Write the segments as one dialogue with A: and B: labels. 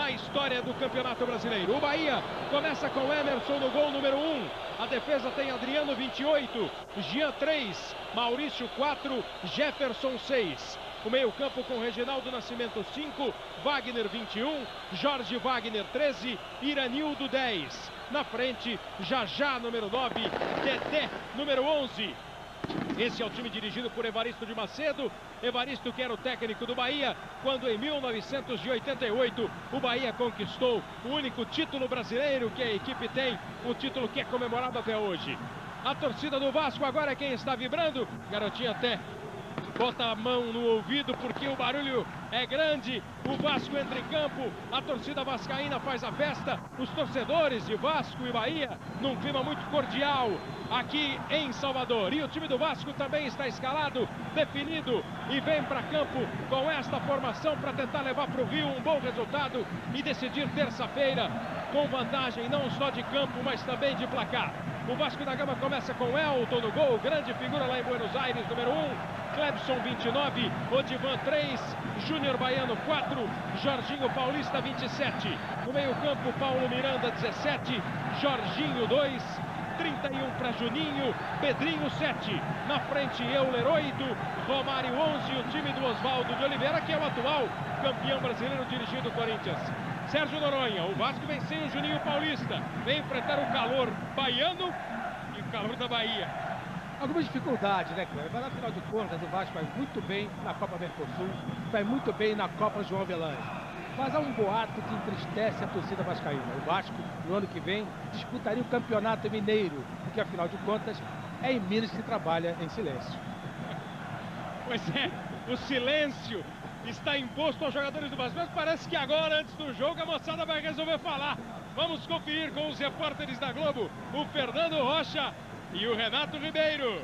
A: na história do Campeonato Brasileiro. O Bahia começa com Emerson no gol número 1. A defesa tem Adriano 28, Jean 3, Maurício 4, Jefferson 6. O meio-campo com Reginaldo Nascimento 5, Wagner 21, Jorge Wagner 13, Iranildo 10. Na frente, Jajá número 9, Dedé número 11. Esse é o time dirigido por Evaristo de Macedo. Evaristo, que era o técnico do Bahia quando em 1988 o Bahia conquistou o único título brasileiro que a equipe tem, um título que é comemorado até hoje. A torcida do Vasco agora é quem está vibrando. Garotinho até bota a mão no ouvido porque o barulho é grande. O Vasco entra em campo, a torcida vascaína faz a festa, os torcedores de Vasco e Bahia num clima muito cordial aqui em Salvador. E o time do Vasco também está escalado, definido e vem para campo com esta formação para tentar levar para o Rio um bom resultado e decidir terça-feira com vantagem não só de campo, mas também de placar. O Vasco da Gama começa com Elton no gol, grande figura lá em Buenos Aires, número 1. Clebson 29, Odivan 3, Júnior Baiano 4, Jorginho Paulista 27. No meio-campo, Paulo Miranda 17, Jorginho 2, 31 para Juninho, Pedrinho 7. Na frente, Euler 8, Romário 11, o time do Oswaldo de Oliveira, que é o atual campeão brasileiro dirigindo o Corinthians. Sérgio Noronha, o Vasco vem sem o Juninho Paulista, vem enfrentar o calor baiano e o calor da Bahia.
B: Algumas dificuldades, né, Cleber? Mas afinal de contas, o Vasco vai muito bem na Copa Mercosul, vai muito bem na Copa João Avelange. Mas há um boato que entristece a torcida vascaína. O Vasco, no ano que vem, disputaria o Campeonato Mineiro, porque afinal de contas, é em Minas que se trabalha em silêncio.
A: Pois é, o silêncio está imposto aos jogadores do Vasco, mas parece que agora, antes do jogo, a moçada vai resolver falar. Vamos conferir com os repórteres da Globo, o Fernando Rocha e o Renato Ribeiro.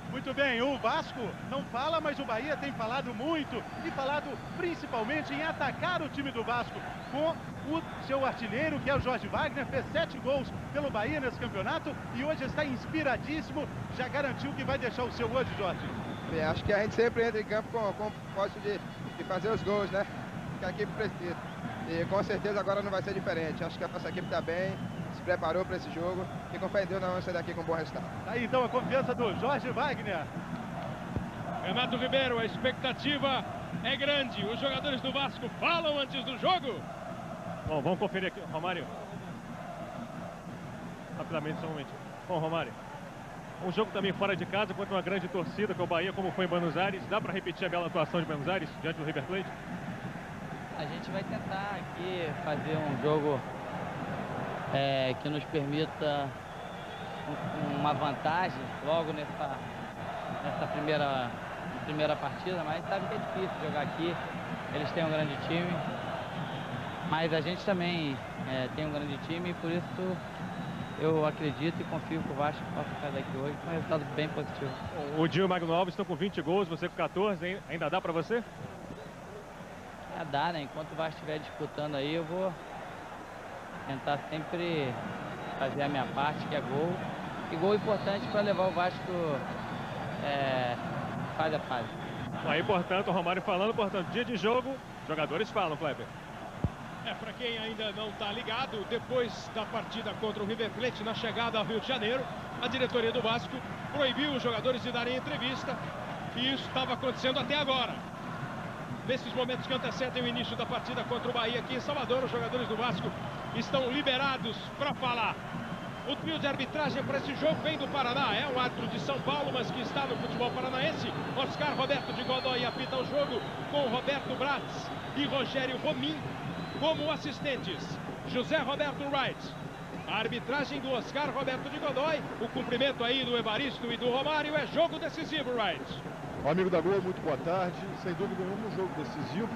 C: Muito bem, o Vasco não fala, mas o Bahia tem falado muito e falado principalmente em atacar o time do Vasco com o seu artilheiro, que é o Jorge Wagner, fez 7 gols pelo Bahia nesse campeonato e hoje está inspiradíssimo, já garantiu que vai deixar o seu hoje, Jorge.
D: Bem, acho que a gente sempre entra em campo com o propósito de fazer os gols, né? Que a equipe precisa. E com certeza agora não vai ser diferente. Acho que a nossa equipe está bem, se preparou para esse jogo e com fé em Deus nós vamos sair daqui com um bom resultado.
C: Aí então a confiança do Jorge Wagner.
A: Renato Ribeiro, a expectativa é grande. Os jogadores do Vasco falam antes do jogo.
E: Bom, vamos conferir aqui, Romário. Rapidamente, só um momento. Bom, Romário, um jogo também fora de casa contra uma grande torcida, que é o Bahia, como foi em Buenos Aires. Dá para repetir a bela atuação de Buenos Aires diante do River Plate?
F: A gente vai tentar aqui fazer um jogo que nos permita uma vantagem logo nessa primeira partida, mas sabe que é difícil jogar aqui. Eles têm um grande time, mas a gente também tem um grande time e por isso eu acredito e confio que o Vasco possa ficar daqui hoje com um resultado bem positivo.
E: O Dinho e o Magno Alves estão com 20 gols, você com 14, ainda dá para você?
F: Dá, né? Enquanto o Vasco estiver disputando aí, eu vou tentar sempre fazer a minha parte, que é gol. E gol importante para levar o Vasco fase a fase.
E: Aí, portanto, o Romário falando, portanto, dia de jogo, jogadores falam, Kleber.
A: Para quem ainda não está ligado, depois da partida contra o River Plate na chegada ao Rio de Janeiro, a diretoria do Vasco proibiu os jogadores de darem entrevista e isso estava acontecendo até agora. Nesses momentos que antecedem o início da partida contra o Bahia aqui em Salvador, os jogadores do Vasco estão liberados para falar. O trio de arbitragem para esse jogo vem do Paraná, é um árbitro de São Paulo, mas que está no futebol paranaense. Oscar Roberto de Godoy apita o jogo com Roberto Bratz e Rogério Romin como assistentes. José Roberto Wright. A arbitragem do Oscar Roberto de Godoy, o cumprimento aí do Evaristo e do Romário, é jogo decisivo, Wright.
G: Amigo da Globo, muito boa tarde. Sem dúvida nenhuma, um jogo decisivo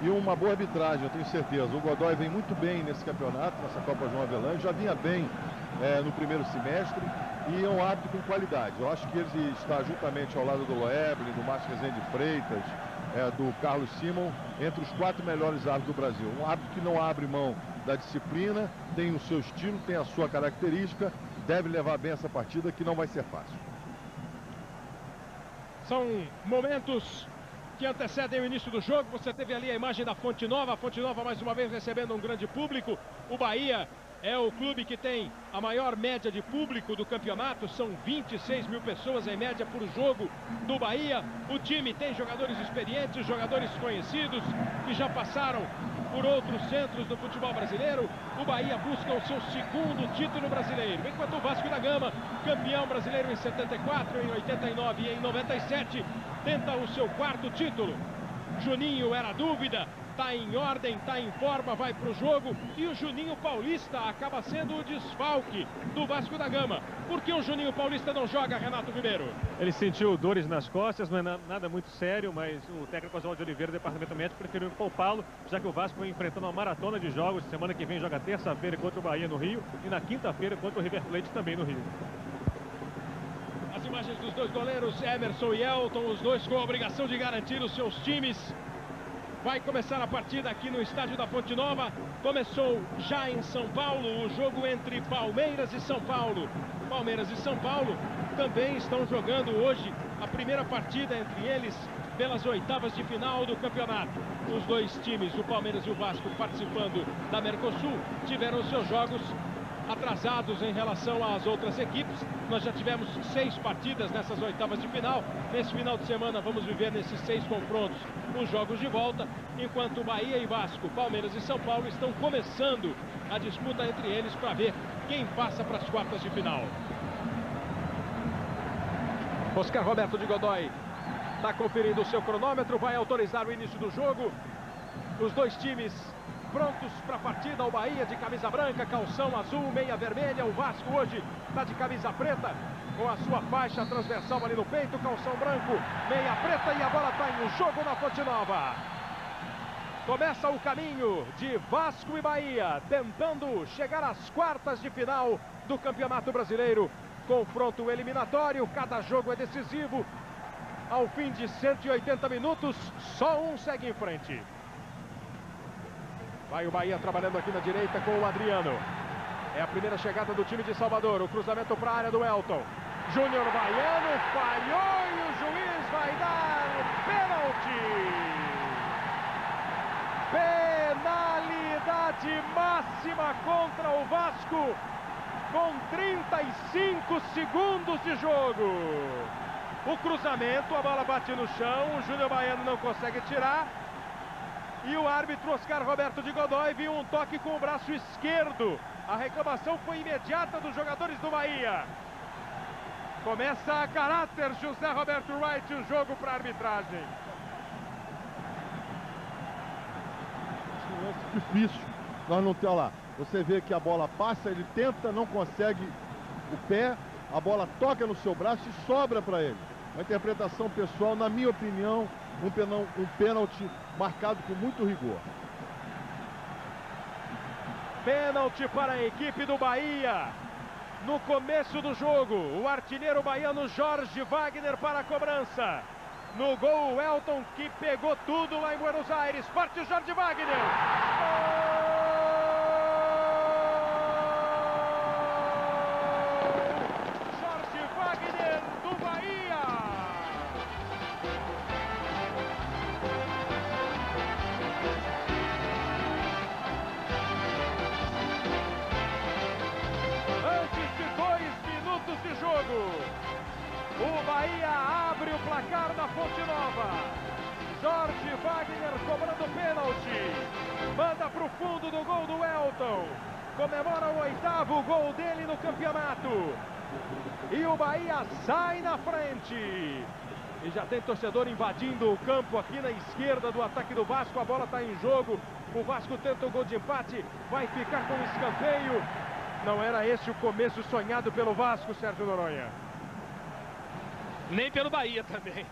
G: e uma boa arbitragem, eu tenho certeza. O Godoy vem muito bem nesse campeonato, nessa Copa João Avelange, já vinha bem no primeiro semestre e é um árbitro com qualidade. Eu acho que ele está juntamente ao lado do Loeblin, do Márcio Rezende Freitas, do Carlos Simon, entre os 4 melhores árbitros do Brasil. Um árbitro que não abre mão da disciplina, tem o seu estilo, tem a sua característica, deve levar bem essa partida que não vai ser fácil.
A: São momentos que antecedem o início do jogo. Você teve ali a imagem da Fonte Nova. A Fonte Nova mais uma vez recebendo um grande público. O Bahia é o clube que tem a maior média de público do campeonato. São 26 mil pessoas em média por jogo do Bahia. O time tem jogadores experientes, jogadores conhecidos que já passaram por outros centros do futebol brasileiro. O Bahia busca o seu segundo título brasileiro, enquanto o Vasco da Gama, campeão brasileiro em 74, em 89 e em 97, tenta o seu quarto título. Juninho era dúvida, tá em ordem, tá em forma, vai pro jogo. E o Juninho Paulista acaba sendo o desfalque do Vasco da Gama. Por que o Juninho Paulista não joga, Renato Ribeiro?
E: Ele sentiu dores nas costas, não é nada muito sério, mas o técnico Oswaldo de Oliveira, do departamento médico, preferiu poupá-lo, já que o Vasco vem enfrentando uma maratona de jogos. Semana que vem joga terça-feira contra o Bahia no Rio e na quinta-feira contra o River Plate também no Rio.
A: As imagens dos dois goleiros, Emerson e Elton, os dois com a obrigação de garantir os seus times. Vai começar a partida aqui no estádio da Fonte Nova. Começou já em São Paulo o jogo entre Palmeiras e São Paulo. Palmeiras e São Paulo também estão jogando hoje a primeira partida entre eles pelas oitavas de final do campeonato. Os dois times, o Palmeiras e o Vasco, participando da Mercosul, tiveram seus jogos atrasados em relação às outras equipes. Nós já tivemos 6 partidas nessas oitavas de final. Nesse final de semana vamos viver nesses 6 confrontos os jogos de volta, enquanto Bahia e Vasco, Palmeiras e São Paulo estão começando a disputa entre eles para ver quem passa para as quartas de final. Oscar Roberto de Godoy está conferindo o seu cronômetro, vai autorizar o início do jogo. Os dois times prontos para a partida. O Bahia de camisa branca, calção azul, meia vermelha. O Vasco hoje está de camisa preta, com a sua faixa transversal ali no peito, calção branco, meia preta, e a bola está em jogo na Fonte Nova. Começa o caminho de Vasco e Bahia, tentando chegar às quartas de final do Campeonato Brasileiro. Confronto eliminatório, cada jogo é decisivo. Ao fim de 180 minutos, só um segue em frente. Vai o Bahia trabalhando aqui na direita com o Adriano. É a primeira chegada do time de Salvador. O cruzamento para a área do Elton. Júnior Baiano falhou e o juiz vai dar pênalti. Penalidade máxima contra o Vasco, com 35 segundos de jogo. O cruzamento, a bola bate no chão, o Júnior Baiano não consegue tirar. E o árbitro Oscar Roberto de Godoy viu um toque com o braço esquerdo. A reclamação foi imediata dos jogadores do Bahia. Começa a caráter José Roberto Wright o jogo para a arbitragem.
G: Um lance difícil. Nós não temos lá. Você vê que a bola passa, ele tenta, não consegue o pé, a bola toca no seu braço e sobra para ele. Uma interpretação pessoal, na minha opinião, um pênalti marcado com muito rigor.
A: Pênalti para a equipe do Bahia. No começo do jogo, o artilheiro baiano Jorge Wagner para a cobrança. No gol, o Elton, que pegou tudo lá em Buenos Aires. Parte Jorge Wagner. Jorge Wagner do Bahia. Antes de 2 minutos de jogo, o Bahia abre o placar da Fonte Nova. Jorge Wagner cobrando pênalti. Manda para o fundo do gol do Elton. Comemora o 8º gol dele no campeonato. E o Bahia sai na frente. E já tem torcedor invadindo o campo aqui na esquerda do ataque do Vasco. A bola está em jogo. O Vasco tenta o gol de empate. Vai ficar com o escanteio. Não era esse o começo sonhado pelo Vasco, Sérgio Noronha.
B: Nem pelo Bahia também.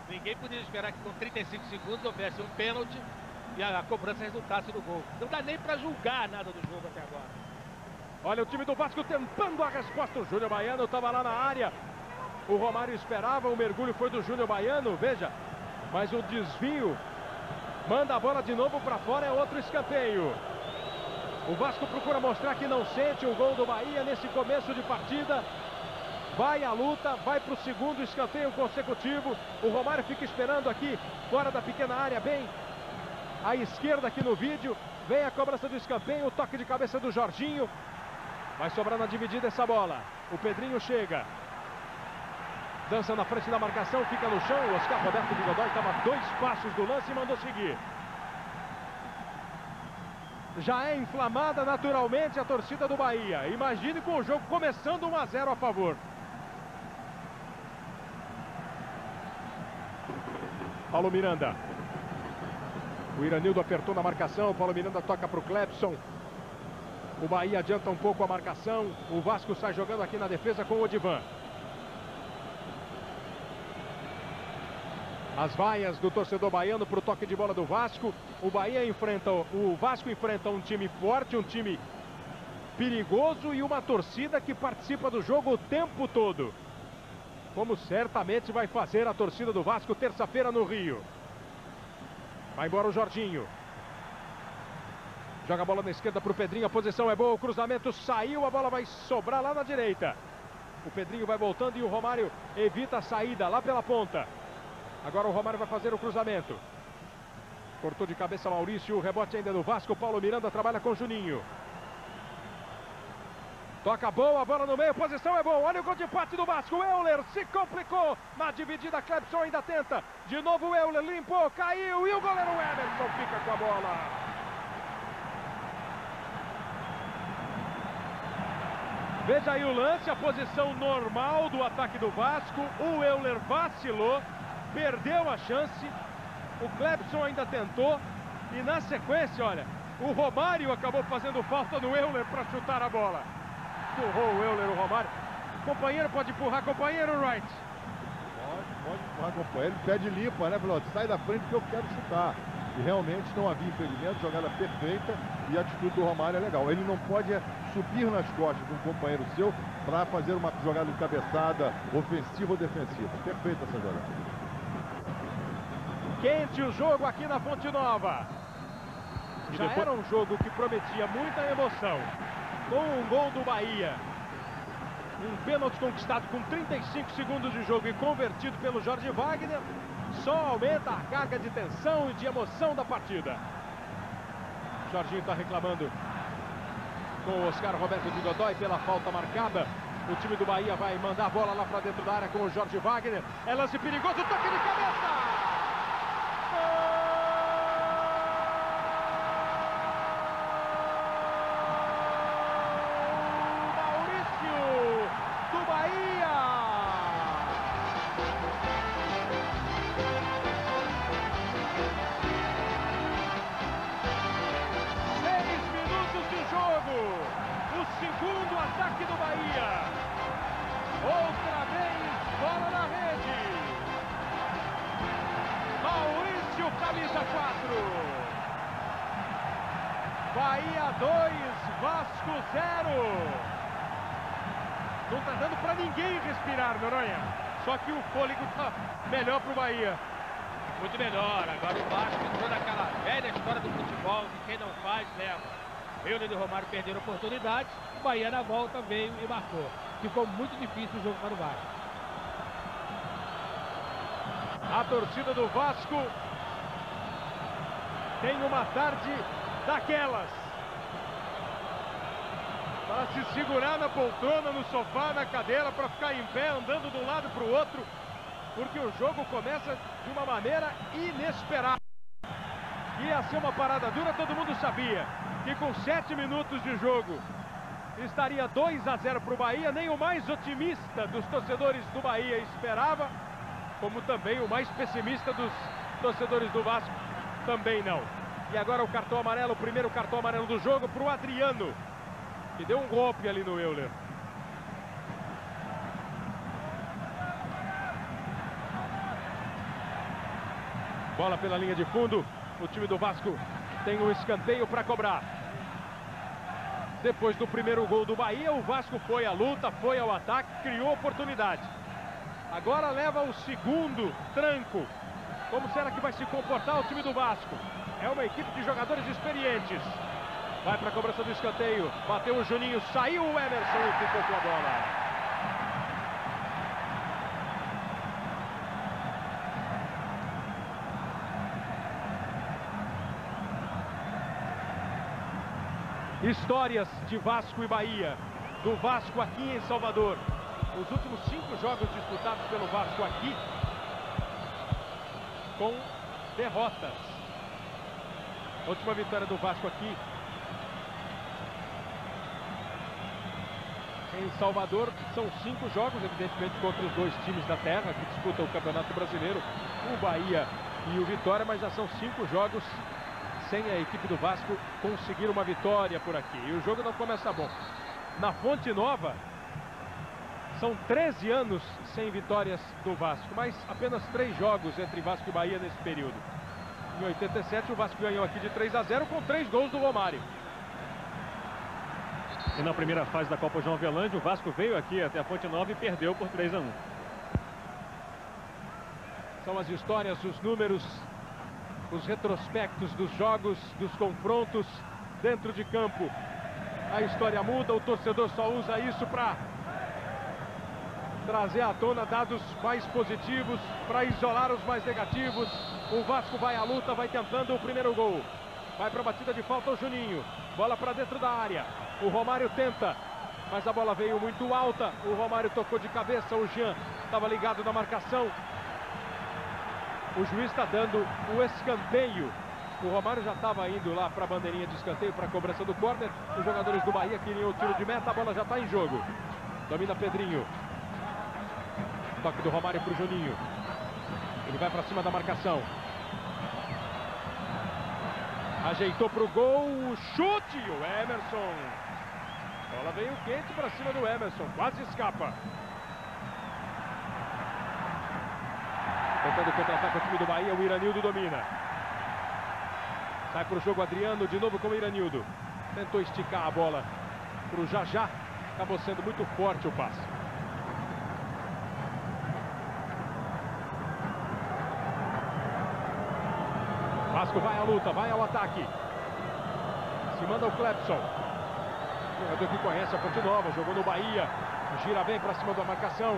B: Ninguém podia esperar que com 35 segundos houvesse um pênalti e a cobrança resultasse do gol. Não dá nem para julgar nada do jogo até agora.
A: Olha o time do Vasco tentando a resposta. O Júnior Baiano estava lá na área. O Romário esperava, o mergulho foi do Júnior Baiano, veja. Mas o desvio manda a bola de novo para fora, é outro escanteio. O Vasco procura mostrar que não sente o gol do Bahia nesse começo de partida. vai à luta, vai para o segundo escanteio consecutivo. O Romário fica esperando aqui, fora da pequena área, bem à esquerda aqui no vídeo. Vem a cobrança do escanteio, o toque de cabeça do Jorginho. Vai sobrar na dividida essa bola. O Pedrinho chega. Dança na frente da marcação, fica no chão. O Oscar Roberto de Godoy estava a 2 passos do lance e mandou seguir. Já é inflamada naturalmente a torcida do Bahia. Imagine com o jogo começando 1-0 a favor. Paulo Miranda. O Iranildo apertou na marcação. Paulo Miranda toca para o Clebson. O Bahia adianta um pouco a marcação. O Vasco sai jogando aqui na defesa com o Odivan. As vaias do torcedor baiano para o toque de bola do Vasco. O Vasco enfrenta um time forte, um time perigoso e uma torcida que participa do jogo o tempo todo. Como certamente vai fazer a torcida do Vasco terça-feira no Rio. Vai embora o Jorginho. Joga a bola na esquerda para o Pedrinho, a posição é boa, o cruzamento saiu, a bola vai sobrar lá na direita. O Pedrinho vai voltando e o Romário evita a saída lá pela ponta. Agora o Romário vai fazer o cruzamento. Cortou de cabeça Maurício, o rebote ainda do Vasco, Paulo Miranda trabalha com o Juninho. Toca boa, a bola no meio, posição é boa, olha o gol de empate do Vasco, Euler se complicou, na dividida Clebson ainda tenta, de novo o Euler limpou, caiu e o goleiro Emerson fica com a bola. Veja aí o lance, a posição normal do ataque do Vasco, o Euler vacilou, perdeu a chance, o Clebson ainda tentou e na sequência, olha, o Romário acabou fazendo falta no Euler para chutar a bola. Empurrou o Euler, o Romário. Companheiro pode empurrar, companheiro Wright.
G: Pode empurrar, companheiro. Ele pede limpa, né, Piloto? Sai da frente que eu quero chutar. E realmente não havia impedimento, jogada perfeita e a atitude do Romário é legal. Ele não pode subir nas costas de um companheiro seu para fazer uma jogada de cabeçada ofensiva ou defensiva. Perfeita essa jogada.
A: Quente o jogo aqui na Fonte Nova. Já era um jogo que prometia muita emoção. Com um gol do Bahia. Um pênalti conquistado com 35 segundos de jogo e convertido pelo Jorge Wagner. Só aumenta a carga de tensão e de emoção da partida. Jorginho está reclamando com o Oscar Roberto de Godoy pela falta marcada. O time do Bahia vai mandar a bola lá para dentro da área com o Jorge Wagner. É lance perigoso, toque de cabeça! Segundo ataque do Bahia. Outra vez, bola na rede. Maurício, camisa 4. Bahia 2, Vasco 0. Não tá dando para ninguém respirar, Noronha. Só que o fôlego tá melhor pro Bahia.
B: Muito melhor. Agora o Vasco entrou naquela velha história do futebol, que quem não faz, leva. Euler e o Romário perderam oportunidades, o Bahia na volta veio e marcou. Ficou muito difícil o jogo para o Vasco.
A: A torcida do Vasco tem uma tarde daquelas. Para se segurar na poltrona, no sofá, na cadeira, para ficar em pé, andando de um lado para o outro. Porque o jogo começa de uma maneira inesperada. Ia ser uma parada dura, todo mundo sabia. Que com 7 minutos de jogo estaria 2-0 para o Bahia. Nem o mais otimista dos torcedores do Bahia esperava, como também o mais pessimista dos torcedores do Vasco também não. E agora o cartão amarelo, o primeiro cartão amarelo do jogo para o Adriano, que deu um golpe ali no Euler. Bola pela linha de fundo, o time do Vasco tem um escanteio para cobrar. Depois do primeiro gol do Bahia, o Vasco foi à luta, foi ao ataque, criou oportunidade. Agora leva o segundo tranco. Como será que vai se comportar o time do Vasco? É uma equipe de jogadores experientes. Vai para a cobrança do escanteio. Bateu o Juninho, saiu o Emerson e ficou com a bola. Histórias de Vasco e Bahia. Do Vasco aqui em Salvador. Os últimos 5 jogos disputados pelo Vasco aqui, com derrotas. A última vitória do Vasco aqui em Salvador são 5 jogos, evidentemente contra os 2 times da terra que disputam o Campeonato Brasileiro, o Bahia e o Vitória, mas já são 5 jogos sem a equipe do Vasco conseguir uma vitória por aqui. E o jogo não começa bom. Na Fonte Nova, são 13 anos sem vitórias do Vasco, mas apenas 3 jogos entre Vasco e Bahia nesse período. Em 87, o Vasco ganhou aqui de 3-0 com 3 gols do Romário.
E: E na primeira fase da Copa João Avelange, o Vasco veio aqui até a Fonte Nova e perdeu por 3-1.
A: São as histórias, os números, os retrospectos dos jogos, dos confrontos dentro de campo. A história muda, o torcedor só usa isso para trazer à tona dados mais positivos, para isolar os mais negativos. O Vasco vai à luta, vai tentando o primeiro gol. Vai para a batida de falta o Juninho. Bola para dentro da área. O Romário tenta, mas a bola veio muito alta. O Romário tocou de cabeça, o Jean estava ligado na marcação. O juiz está dando o escanteio. O Romário já estava indo lá para a bandeirinha de escanteio, para a cobrança do córner. Os jogadores do Bahia queriam o tiro de meta, a bola já está em jogo. Domina Pedrinho. Toque do Romário para o Juninho. Ele vai para cima da marcação. Ajeitou para o gol, o chute, o Emerson. A bola veio quente para cima do Emerson, quase escapa. Tentando contra-ataque o time do Bahia, o Iranildo domina. Sai para o jogo Adriano, de novo com o Iranildo. Tentou esticar a bola para o Jajá. Acabou sendo muito forte o passe. Vasco vai à luta, vai ao ataque. Se manda o Clepson. Jogador que conhece a Fonte Nova, jogou no Bahia. Gira bem para cima da marcação.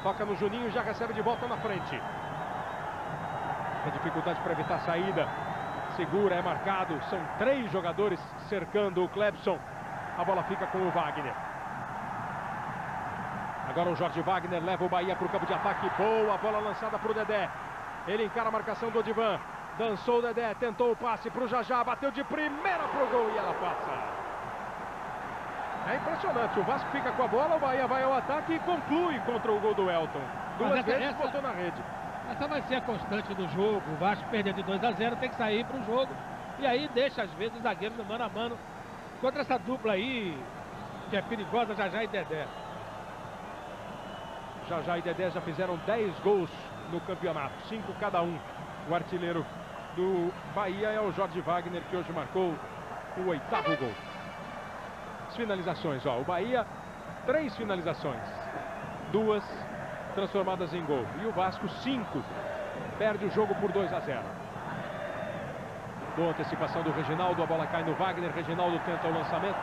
A: Toca no Juninho e já recebe de volta na frente. Tem dificuldade para evitar a saída. Segura, é marcado. São 3 jogadores cercando o Clepson. A bola fica com o Wagner. Agora o Jorge Wagner leva o Bahia para o campo de ataque. Boa bola lançada para o Dedé. Ele encara a marcação do Odivan. Dançou o Dedé, tentou o passe para o Jajá. Bateu de primeira para o gol e ela passa. É impressionante. O Vasco fica com a bola, o Bahia vai ao ataque e conclui contra o gol do Elton. 2 vezes botou na rede.
B: Essa vai ser a constante do jogo. O Vasco perder de 2-0, tem que sair para o jogo. E aí deixa, às vezes, os zagueiros no mano a mano contra essa dupla aí, que é perigosa, Jajá e Dedé.
A: Jajá e Dedé já fizeram 10 gols no campeonato, 5 cada um. O artilheiro do Bahia é o Jorge Wagner, que hoje marcou o 8º gol. As finalizações, ó, o Bahia, 3 finalizações. 2 transformadas em gol. E o Vasco, 5. Perde o jogo por 2-0. Boa antecipação do Reginaldo, a bola cai no Wagner. Reginaldo tenta o lançamento,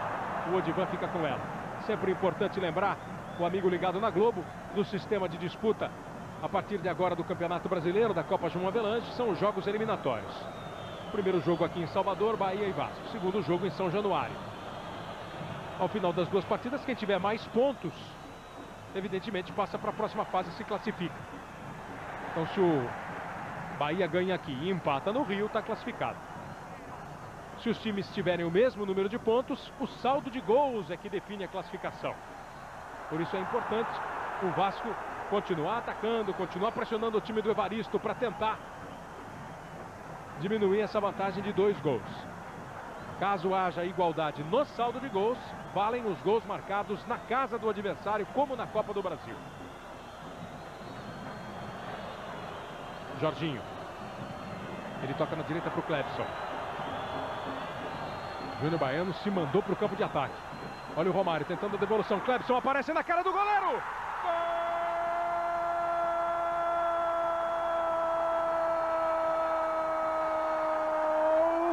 A: o Odivan fica com ela. Sempre importante lembrar, o amigo ligado na Globo, do sistema de disputa a partir de agora do Campeonato Brasileiro, da Copa João Avelange, são os jogos eliminatórios. Primeiro jogo aqui em Salvador, Bahia e Vasco. Segundo jogo em São Januário. Ao final das 2 partidas, quem tiver mais pontos, evidentemente passa para a próxima fase e se classifica. Então, se o Bahia ganha aqui e empata no Rio, está classificado. Se os times tiverem o mesmo número de pontos, o saldo de gols é que define a classificação. Por isso é importante o Vasco continuar atacando, continuar pressionando o time do Evaristo para tentar diminuir essa vantagem de 2 gols. Caso haja igualdade no saldo de gols, valem os gols marcados na casa do adversário, como na Copa do Brasil. Jorginho. Ele toca na direita para o Clepson. Júnior Baiano se mandou para o campo de ataque. Olha o Romário tentando a devolução. Clepson aparece na cara do goleiro.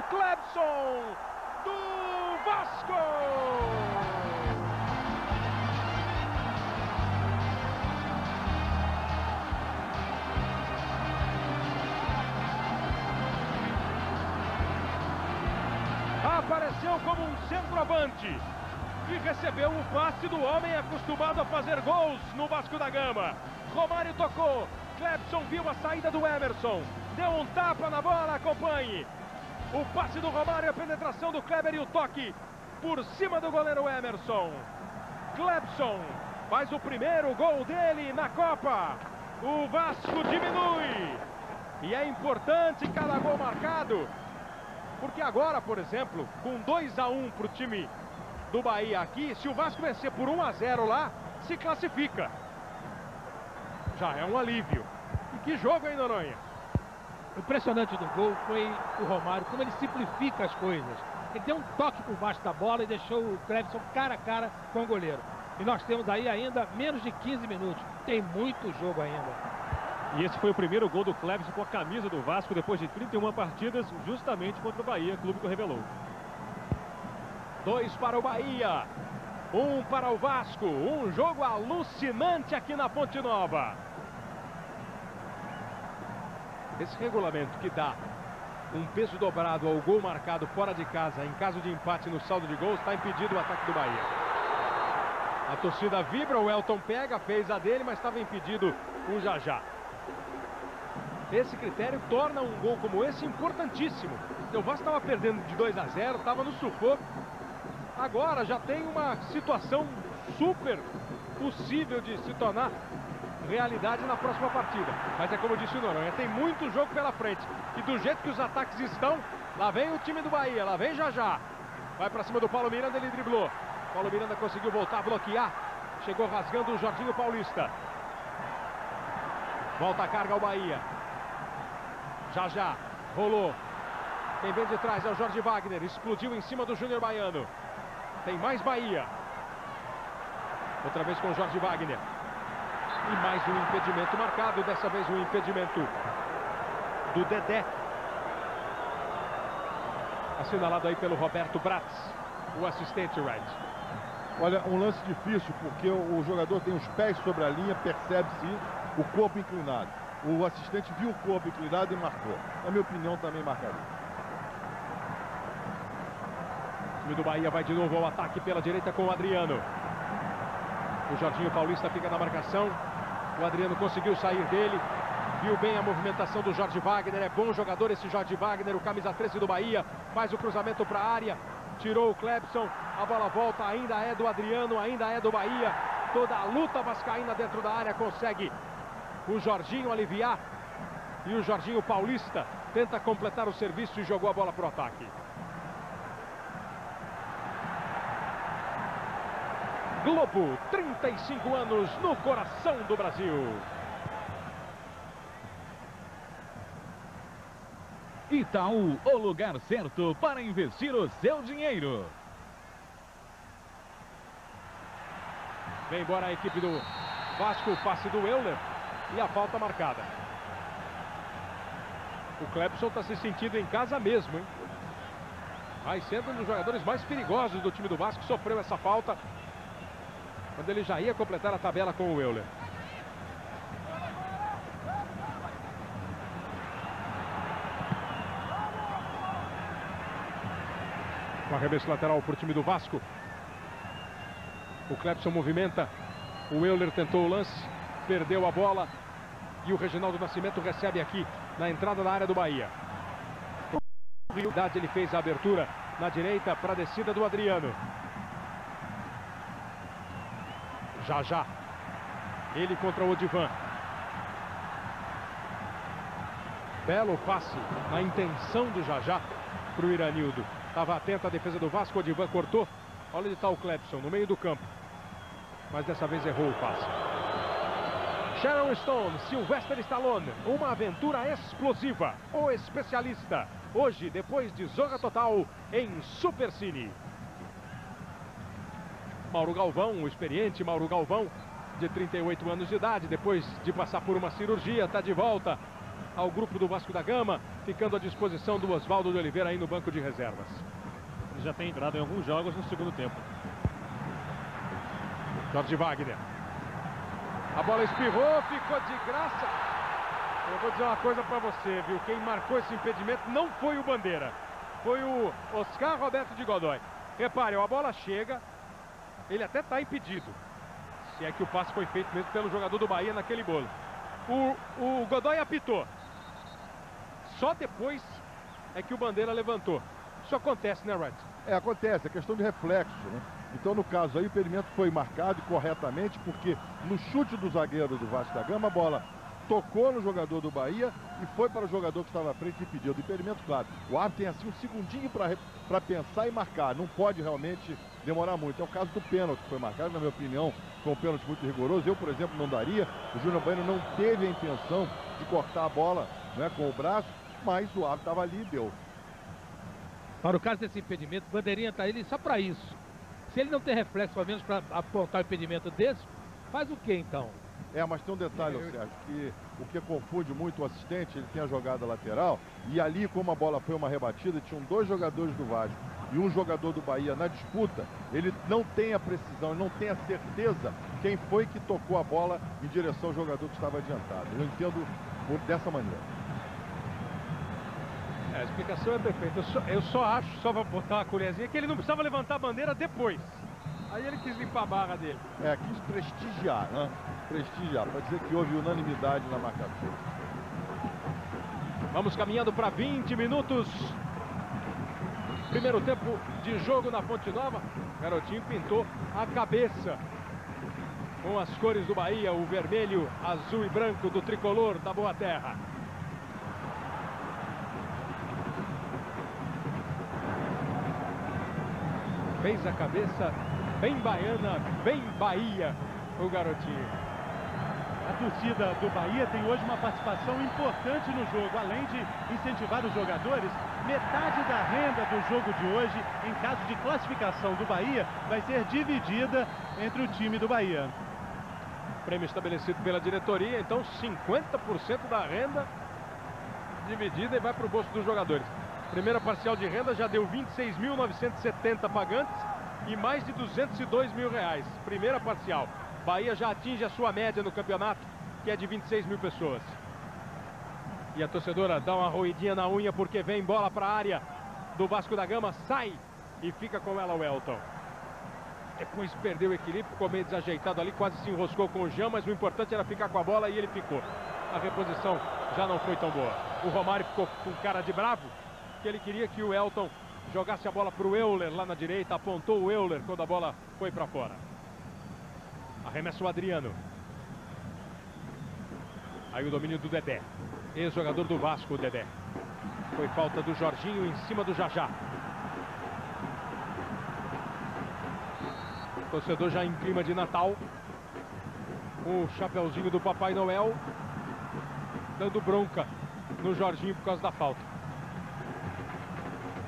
A: Clepson do Vasco. Apareceu entrou como um centroavante e recebeu o passe do homem acostumado a fazer gols no Vasco da Gama. Romário tocou, Clebson viu a saída do Emerson, deu um tapa na bola, acompanhe. O passe do Romário, a penetração do Kleber e o toque por cima do goleiro Emerson. Clebson faz o primeiro gol dele na Copa. O Vasco diminui. E é importante cada gol marcado, porque agora, por exemplo, com 2-1 para o time do Bahia aqui, se o Vasco vencer por 1-0 lá, se classifica. Já é um alívio. E que jogo, hein, Noronha?
B: O impressionante do gol foi o Romário, como ele simplifica as coisas. Ele deu um toque por baixo da bola e deixou o Clebson cara a cara com o goleiro. E nós temos aí ainda menos de 15 minutos. Tem muito jogo ainda.
E: E esse foi o primeiro gol do Clebson com a camisa do Vasco depois de 31 partidas, justamente contra o Bahia, clube que o revelou.
A: 2 para o Bahia, 1 para o Vasco. Um jogo alucinante aqui na Fonte Nova. Esse regulamento que dá um peso dobrado ao gol marcado fora de casa, em caso de empate no saldo de gols, está impedido o ataque do Bahia. A torcida vibra, o Elton pega, fez a dele, mas estava impedido o Jajá. Esse critério torna um gol como esse importantíssimo. O Vasco estava perdendo de 2-0, estava no sufoco. Agora já tem uma situação super possível de se tornar realidade na próxima partida. Mas é como disse o Noronha, tem muito jogo pela frente. E do jeito que os ataques estão, lá vem o time do Bahia, lá vem Jajá. Vai para cima do Paulo Miranda, ele driblou. Paulo Miranda conseguiu voltar a bloquear. Chegou rasgando o Jorginho Paulista. Volta a carga ao Bahia. Jajá, rolou. Quem vem de trás é o Jorge Wagner. Explodiu em cima do Júnior Baiano. Tem mais Bahia. Outra vez com o Jorge Wagner. E mais um impedimento marcado. Dessa vez um impedimento do Dedé. Assinalado aí pelo Roberto Bratz, o assistente Red.
G: Olha, um lance difícil, porque o jogador tem os pés sobre a linha, percebe-se o corpo inclinado. O assistente viu o corpo inclinado e marcou. Na minha opinião, também marcaria.
A: O time do Bahia vai de novo ao ataque pela direita com o Adriano. O Jorginho Paulista fica na marcação. O Adriano conseguiu sair dele. Viu bem a movimentação do Jorge Wagner. É bom jogador esse Jorge Wagner, o camisa 13 do Bahia. Faz o cruzamento para a área. Tirou o Clebson. A bola volta, ainda é do Adriano, ainda é do Bahia. Toda a luta vascaína dentro da área consegue o Jorginho aliviar. E o Jorginho Paulista tenta completar o serviço e jogou a bola para o ataque. Globo, 35 anos no coração do Brasil.
H: Itaú, o lugar certo para investir o seu dinheiro.
A: Vem embora a equipe do Vasco, o passe do Euler e a falta marcada. O Clebson está se sentindo em casa mesmo, hein? Vai sendo um dos jogadores mais perigosos do time do Vasco, sofreu essa falta quando ele já ia completar a tabela com o Euler. O arremesso lateral para o time do Vasco. O Clebson movimenta. O Euler tentou o lance, perdeu a bola. E o Reginaldo Nascimento recebe aqui na entrada da área do Bahia. Ele fez a abertura na direita para a descida do Adriano. Jajá. Ele contra o Odivan. Belo passe na intenção do Jajá para o Iranildo. Estava atento à defesa do Vasco, o Odivan cortou. Olha onde está o Clebson, no meio do campo. Mas dessa vez errou o passe. Sharon Stone, Sylvester Stallone, uma aventura explosiva. O especialista, hoje, depois de Zorra Total, em Supercine. Mauro Galvão, o experiente Mauro Galvão, de 38 anos de idade, depois de passar por uma cirurgia, está de volta ao grupo do Vasco da Gama, ficando à disposição do Oswaldo de Oliveira aí no banco de reservas.
E: Ele já tem entrado em alguns jogos no segundo tempo.
A: Jorge Wagner. A bola espirrou, ficou de graça. Eu vou dizer uma coisa para você, viu? Quem marcou esse impedimento não foi o Bandeira. foi o Oscar Roberto de Godoy. Repare, a bola chega, ele até está impedido. Se é que o passe foi feito mesmo pelo jogador do Bahia naquele bolo. O Godoy apitou. Só depois é que o Bandeira levantou. Isso acontece, né, Wright?
G: Acontece, é questão de reflexo, né? Então, no caso aí, o impedimento foi marcado corretamente, porque no chute do zagueiro do Vasco da Gama, a bola tocou no jogador do Bahia e foi para o jogador que estava à frente e impediu. Do impedimento, claro. O árbitro tem assim um segundinho para pensar e marcar. Não pode realmente demorar muito. É o caso do pênalti que foi marcado, na minha opinião, foi um pênalti muito rigoroso. Eu, por exemplo, não daria. O Júnior Baiano não teve a intenção de cortar a bola, né, com o braço, mas o árbitro estava ali e deu.
B: Para o caso desse impedimento, Bandeirinha está ali só para isso. Se ele não tem reflexo, pelo menos para apontar o impedimento desse, faz o que então?
G: Mas tem um detalhe, Sérgio, que o que confunde muito o assistente, ele tem a jogada lateral, e ali, como a bola foi uma rebatida, tinham 2 jogadores do Vasco e um jogador do Bahia na disputa, ele não tem a precisão, ele não tem a certeza quem foi que tocou a bola em direção ao jogador que estava adiantado. Eu entendo dessa maneira.
A: A explicação é perfeita. Eu só acho, só para botar uma colherzinha, que ele não precisava levantar a bandeira depois. Aí ele quis limpar a barra dele.
G: Quis prestigiar, né? Prestigiar, para dizer que houve unanimidade na marcação.
A: Vamos caminhando para 20 minutos. Primeiro tempo de jogo na Fonte Nova. O garotinho pintou a cabeça com as cores do Bahia, o vermelho, azul e branco do tricolor da Boa Terra. Fez a cabeça bem baiana, bem Bahia, o garotinho.
C: A torcida do Bahia tem hoje uma participação importante no jogo. Além de incentivar os jogadores, metade da renda do jogo de hoje, em caso de classificação do Bahia, vai ser dividida entre o time do Bahia.
A: Prêmio estabelecido pela diretoria, então 50% da renda dividida e vai para o bolso dos jogadores. Primeira parcial de renda já deu 26.970 pagantes e mais de 202 mil reais. Primeira parcial. Bahia já atinge a sua média no campeonato, que é de 26 mil pessoas. E a torcedora dá uma roidinha na unha porque vem bola para a área do Vasco da Gama, sai e fica com ela o Elton. Depois perdeu o equilíbrio, ficou meio desajeitado ali, quase se enroscou com o Jean, mas o importante era ficar com a bola e ele ficou. A reposição já não foi tão boa. O Romário ficou com cara de bravo, que ele queria que o Elton jogasse a bola para o Euler lá na direita, apontou o Euler quando a bola foi para fora. Arremessa o Adriano. Aí o domínio do Dedé, ex-jogador do Vasco, o Dedé. Foi falta do Jorginho em cima do Jajá. O torcedor já em clima de Natal. O chapeuzinho do Papai Noel dando bronca no Jorginho por causa da falta.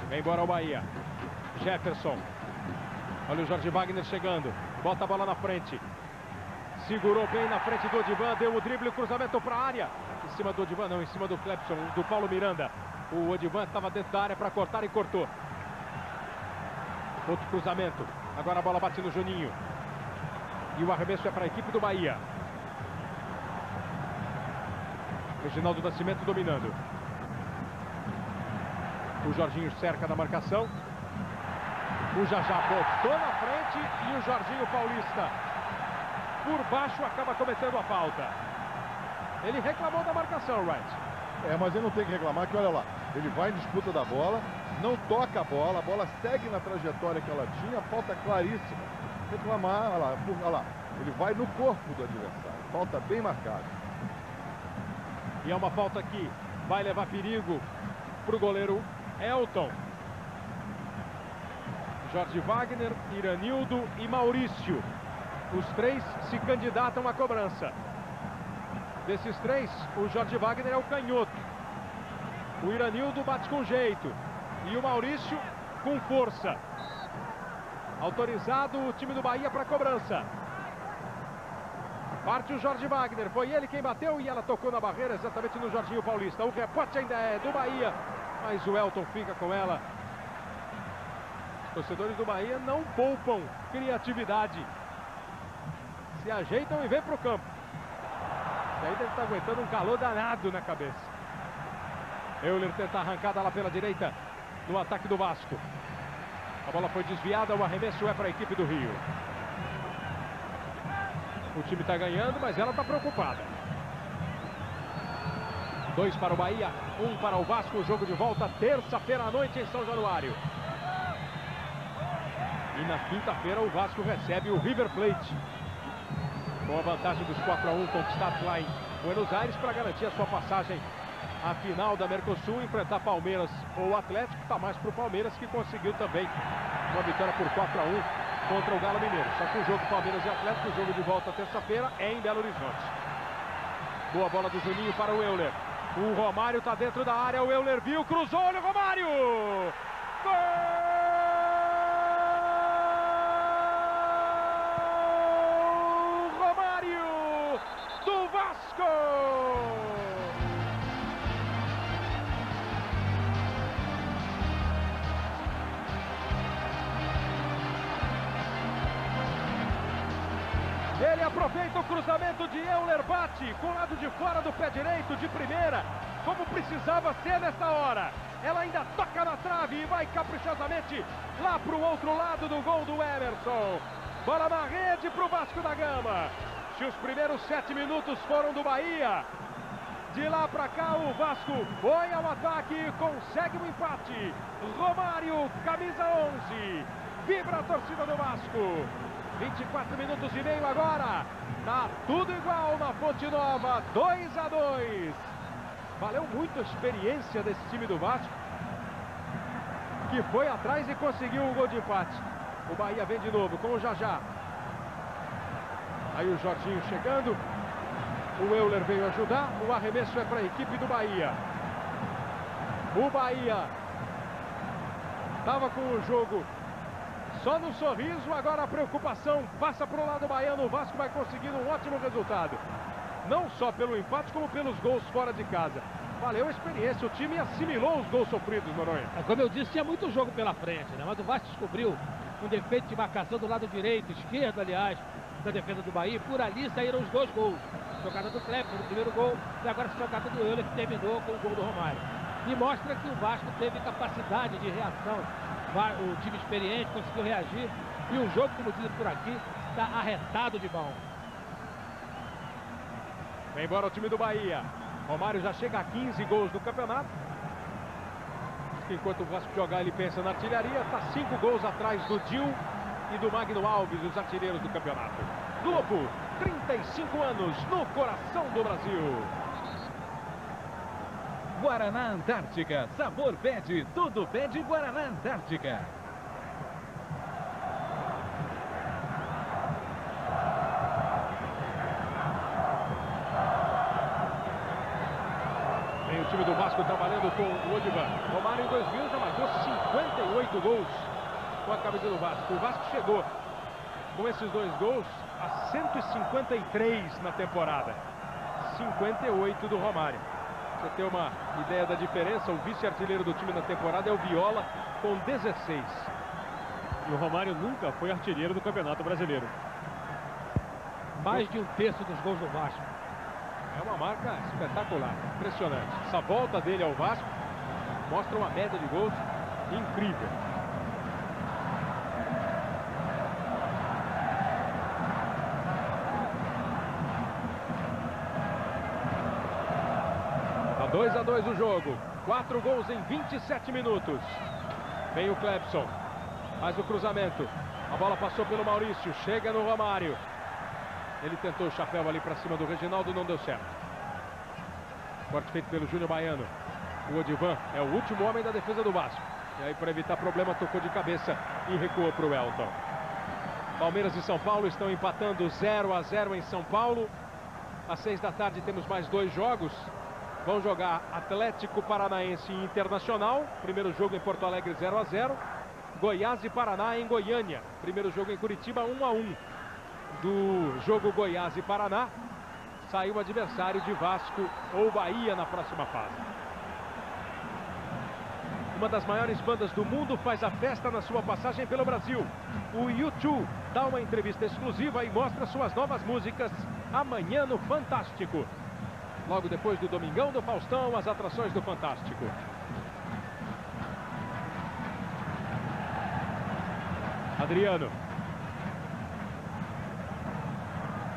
A: Vem embora o Bahia. Jefferson. Olha o Jorge Wagner chegando. Bota a bola na frente. Segurou bem na frente do Odivan. Deu o drible, o cruzamento para a área. Em cima do Odivan, não, em cima do Clepson, do Paulo Miranda. O Odivan estava dentro da área para cortar e cortou. Outro cruzamento. Agora a bola bate no Juninho. E o arremesso é para a equipe do Bahia. Reginaldo Nascimento dominando. O Jorginho cerca da marcação. O Jajá botou na frente e o Jorginho Paulista, por baixo, acaba cometendo a falta. Ele reclamou da marcação, Wright.
G: Mas ele não tem que reclamar, que olha lá, ele vai em disputa da bola, não toca a bola segue na trajetória que ela tinha, falta claríssima. Reclamar, olha lá, ele vai no corpo do adversário, falta bem marcada.
A: E é uma falta que vai levar perigo para o goleiro Elton. Jorge Wagner, Iranildo e Maurício. Os três se candidatam à cobrança. Desses três, o Jorge Wagner é o canhoto. O Iranildo bate com jeito. E o Maurício com força. Autorizado o time do Bahia para a cobrança. Parte o Jorge Wagner. Foi ele quem bateu e ela tocou na barreira exatamente no Jorginho Paulista. O rebote ainda é do Bahia, mas o Elton fica com ela. Os torcedores do Bahia não poupam criatividade. Se ajeitam e vem para o campo. E aí deve estar aguentando um calor danado na cabeça. Euler tenta a arrancada lá pela direita. no ataque do Vasco. A bola foi desviada, o arremesso é para a equipe do Rio. O time está ganhando, mas ela está preocupada. 2 para o Bahia, 1 para o Vasco. O jogo de volta terça-feira à noite em São Januário. E na quinta-feira o Vasco recebe o River Plate, com a vantagem dos 4-1 conquistados lá em Buenos Aires, para garantir a sua passagem à final da Mercosul, enfrentar Palmeiras ou Atlético. Está mais para o Palmeiras, que conseguiu também uma vitória por 4-1 contra o Galo Mineiro. Só que o jogo Palmeiras e Atlético, o jogo de volta terça-feira, é em Belo Horizonte. Boa bola do Juninho para o Euler. O Romário está dentro da área, o Euler viu, cruzou, olha o Romário! Gol! Do Vasco! Ele aproveita o cruzamento de Euler, bate com o lado de fora do pé direito, de primeira, como precisava ser nessa hora. Ela ainda toca na trave e vai caprichosamente lá para o outro lado do gol do Emerson. Bola na rede para o Vasco da Gama. Se os primeiros 7 minutos foram do Bahia, de lá para cá o Vasco foi ao ataque e consegue um empate. Romário, camisa 11, vibra a torcida do Vasco. 24 minutos e meio agora, tá tudo igual na Fonte Nova, 2-2. Valeu muito a experiência desse time do Vasco, que foi atrás e conseguiu um gol de empate. O Bahia vem de novo com o Jajá. Aí o Jorginho chegando, o Euler veio ajudar, o arremesso é para a equipe do Bahia. O Bahia estava com o jogo só no sorriso, agora a preocupação passa para o lado baiano. O Vasco vai conseguindo um ótimo resultado, não só pelo empate, como pelos gols fora de casa. Valeu a experiência, o time assimilou os gols sofridos, Noronha.
B: Como eu disse, tinha muito jogo pela frente, né? Mas o Vasco descobriu um defeito de marcação do lado direito, esquerdo, aliás, da defesa do Bahia. Por ali saíram os 2 gols. Jogada do Clepton no primeiro gol e agora a jogada do Euler, que terminou com o gol do Romário. E mostra que o Vasco teve capacidade de reação. O time experiente conseguiu reagir e o jogo, como dizem por aqui, está arretado de bom.
A: Vem embora o time do Bahia. Romário já chega a 15 gols no campeonato. Enquanto o Vasco jogar, ele pensa na artilharia. Está 5 gols atrás do Dil e do Magno Alves, os artilheiros do campeonato. Globo, 35 anos no coração do Brasil.
H: Guaraná Antártica, sabor pede, tudo pede Guaraná Antártica.
A: Vem o time do Vasco trabalhando com o Odivan. Romário em 2000 já marcou 58 gols com a camisa do Vasco. O Vasco chegou com esses 2 gols a 153 na temporada. 58 do Romário. Você ter uma ideia da diferença, o vice-artilheiro do time na temporada é o Viola, com 16.
E: E o Romário nunca foi artilheiro do Campeonato Brasileiro.
B: Mais de 1/3 dos gols do Vasco.
A: É uma marca espetacular, impressionante. Essa volta dele ao Vasco mostra uma média de gols incrível. Tá 2-2 o jogo. 4 gols em 27 minutos. Vem o Clepson. Faz o cruzamento. A bola passou pelo Maurício. Chega no Romário. Ele tentou o chapéu ali para cima do Reginaldo, não deu certo. Corte feito pelo Júnior Baiano. O Odivan é o último homem da defesa do Vasco. E aí, para evitar problema, tocou de cabeça e recuou para o Elton. Palmeiras e São Paulo estão empatando 0-0 em São Paulo. Às 6 da tarde temos mais 2 jogos. Vão jogar Atlético Paranaense e Internacional. Primeiro jogo em Porto Alegre, 0-0. Goiás e Paraná em Goiânia. Primeiro jogo em Curitiba, 1-1. Do jogo Goiás e Paraná, saiu o adversário de Vasco ou Bahia na próxima fase. Uma das maiores bandas do mundo faz a festa na sua passagem pelo Brasil. O U2 dá uma entrevista exclusiva e mostra suas novas músicas amanhã no Fantástico. Logo depois do Domingão do Faustão, as atrações do Fantástico. Adriano.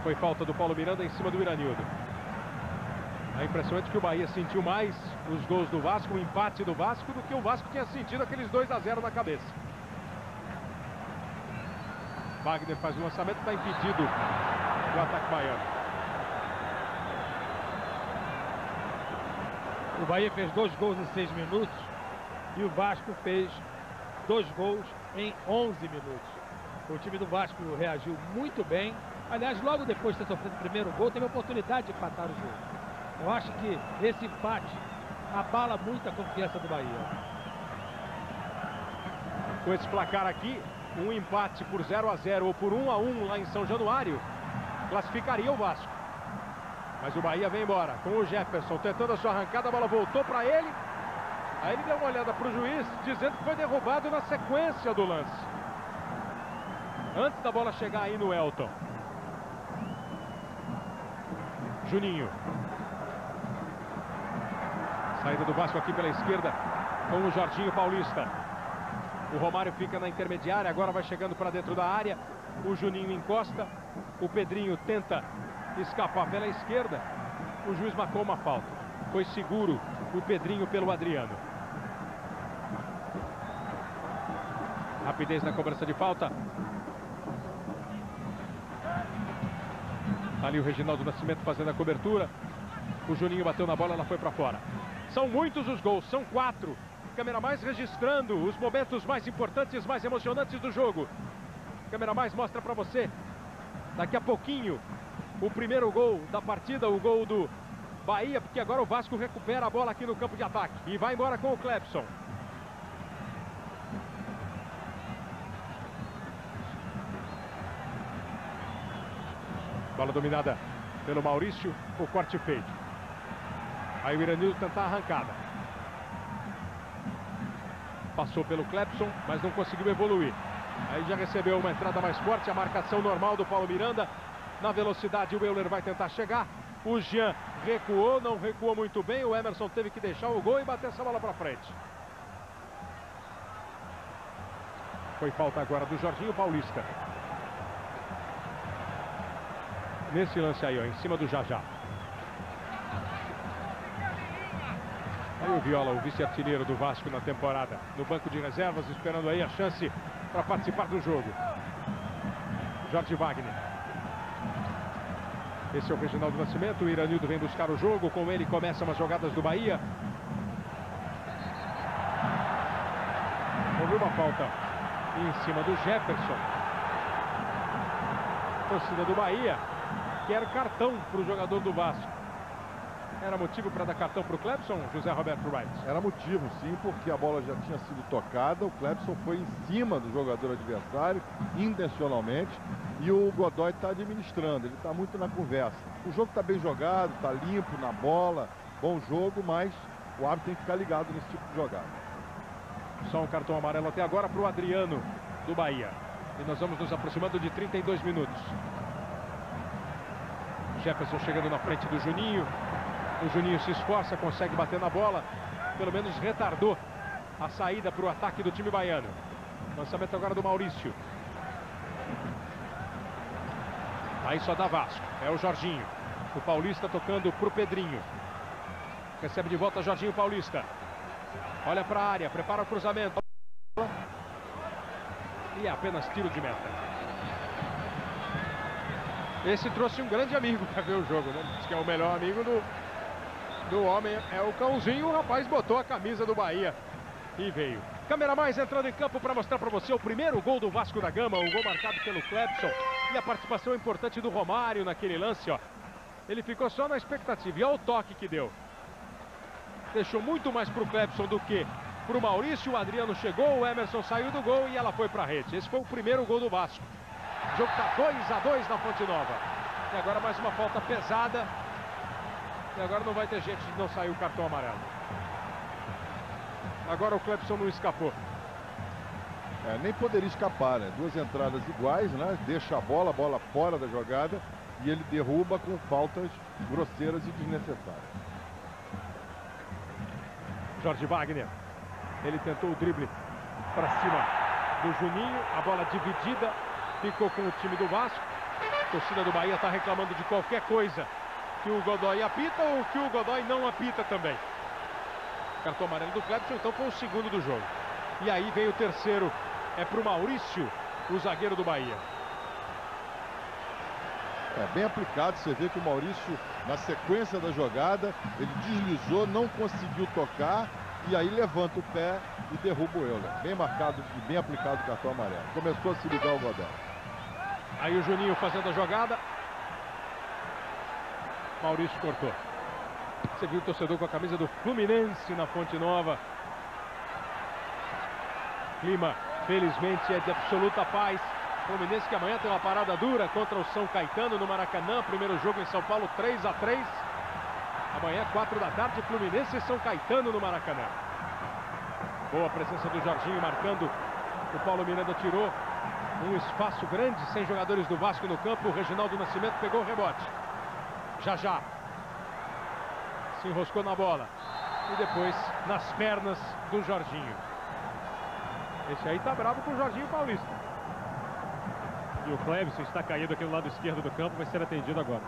A: Foi falta do Paulo Miranda em cima do Iranildo. É impressionante que o Bahia sentiu mais os gols do Vasco, o empate do Vasco, do que o Vasco tinha sentido aqueles 2-0 na cabeça. Wagner faz o lançamento, está impedido o ataque baiano.
B: O Bahia fez 2 gols em 6 minutos e o Vasco fez 2 gols em 11 minutos. O time do Vasco reagiu muito bem. Aliás, logo depois de ter sofrido o primeiro gol, teve a oportunidade de empatar o jogo. Eu acho que esse empate abala muito a confiança do Bahia.
A: Com esse placar aqui, um empate por 0-0 ou por 1-1 lá em São Januário, classificaria o Vasco. Mas o Bahia vem embora com o Jefferson tentando a sua arrancada, a bola voltou para ele. Aí ele deu uma olhada para o juiz, dizendo que foi derrubado na sequência do lance. Antes da bola chegar aí no Elton. Juninho. Saída do Vasco aqui pela esquerda com o Jorginho Paulista. O Romário fica na intermediária, agora vai chegando para dentro da área. O Juninho encosta. O Pedrinho tenta escapar pela esquerda. O juiz marcou uma falta. Foi seguro o Pedrinho pelo Adriano. Rapidez na cobrança de falta. Ali o Reginaldo Nascimento fazendo a cobertura. O Juninho bateu na bola, ela foi para fora. São muitos os gols, são 4. Câmera Mais registrando os momentos mais importantes, mais emocionantes do jogo. Câmera Mais mostra para você, daqui a pouquinho, o primeiro gol da partida, o gol do Bahia, porque agora o Vasco recupera a bola aqui no campo de ataque. E vai embora com o Clepson. Bola dominada pelo Maurício, o corte feito. Aí o Iranildo tentar a arrancada. Passou pelo Clepson, mas não conseguiu evoluir. Aí já recebeu uma entrada mais forte, a marcação normal do Paulo Miranda. Na velocidade o Euler vai tentar chegar. O Jean recuou, não recuou muito bem. O Emerson teve que deixar o gol e bater essa bola para frente. Foi falta agora do Jorginho Paulista. Nesse lance aí, ó, em cima do Jajá. Aí o Viola, o vice-artilheiro do Vasco na temporada, no banco de reservas, esperando aí a chance para participar do jogo. Jorge Wagner. Esse é o Reginaldo Nascimento, o Iranildo vem buscar o jogo, com ele começam as jogadas do Bahia. Houve uma falta em cima do Jefferson. Torcida do Bahia quer cartão para o jogador do Vasco. Era motivo para dar cartão para o Clepson, José Roberto Wright?
G: Era motivo, sim, porque a bola já tinha sido tocada. O Clepson foi em cima do jogador adversário, intencionalmente. E o Godoy está administrando, ele está muito na conversa. O jogo está bem jogado, está limpo na bola, bom jogo, mas o árbitro tem que ficar ligado nesse tipo de jogada.
A: Só um cartão amarelo até agora para o Adriano do Bahia. E nós vamos nos aproximando de 32 minutos. Jefferson chegando na frente do Juninho. O Juninho se esforça, consegue bater na bola. Pelo menos retardou a saída para o ataque do time baiano. Lançamento agora do Maurício. Aí só dá Vasco. É o Jorginho. O Paulista tocando para o Pedrinho. Recebe de volta Jorginho Paulista. Olha para a área, prepara o cruzamento. E é apenas tiro de meta. Esse trouxe um grande amigo para ver o jogo, né? Diz que é o melhor amigo do homem, é o cãozinho. O rapaz botou a camisa do Bahia e veio. Câmera Mais entrando em campo para mostrar para você o primeiro gol do Vasco da Gama, o gol marcado pelo Clepson e a participação importante do Romário naquele lance, ó. Ele ficou só na expectativa e olha o toque que deu. Deixou muito mais para o Clepson do que para o Maurício. O Adriano chegou, o Emerson saiu do gol e ela foi para a rede. Esse foi o primeiro gol do Vasco. O jogo está 2-2 na Fonte Nova. E agora mais uma falta pesada. E agora não vai ter jeito de não sair o cartão amarelo. Agora o Clepson não escapou.
G: Nem poderia escapar, né? Duas entradas iguais, né? Deixa a bola fora da jogada e ele derruba com faltas grosseiras e desnecessárias. Jorge
A: Wagner. Ele tentou o drible para cima do Juninho, a bola dividida, ficou com o time do Vasco. A torcida do Bahia está reclamando de qualquer coisa que o Godoy apita ou que o Godoy não apita também. Cartão amarelo do Clebson, então foi o segundo do jogo. E aí vem o terceiro, é para o Maurício, o zagueiro do Bahia.
G: É bem aplicado, você vê que o Maurício, na sequência da jogada, ele deslizou, não conseguiu tocar, e aí levanta o pé e derruba o Euler. Bem marcado e bem aplicado o cartão amarelo. Começou a se ligar o Godoy.
A: Aí o Juninho fazendo a jogada. Maurício cortou. Você viu o torcedor com a camisa do Fluminense na Fonte Nova. Clima, felizmente, é de absoluta paz. Fluminense que amanhã tem uma parada dura contra o São Caetano no Maracanã. Primeiro jogo em São Paulo, 3-3. Amanhã, 4 da tarde, Fluminense e São Caetano no Maracanã. Boa presença do Jorginho marcando. O Paulo Miranda tirou um espaço grande, sem jogadores do Vasco no campo. O Reginaldo Nascimento pegou o rebote. Já se enroscou na bola. E depois nas pernas do Jorginho. Esse aí tá bravo com o Jorginho Paulista.
E: E o Clebson está caído aqui no lado esquerdo do campo, vai ser atendido agora.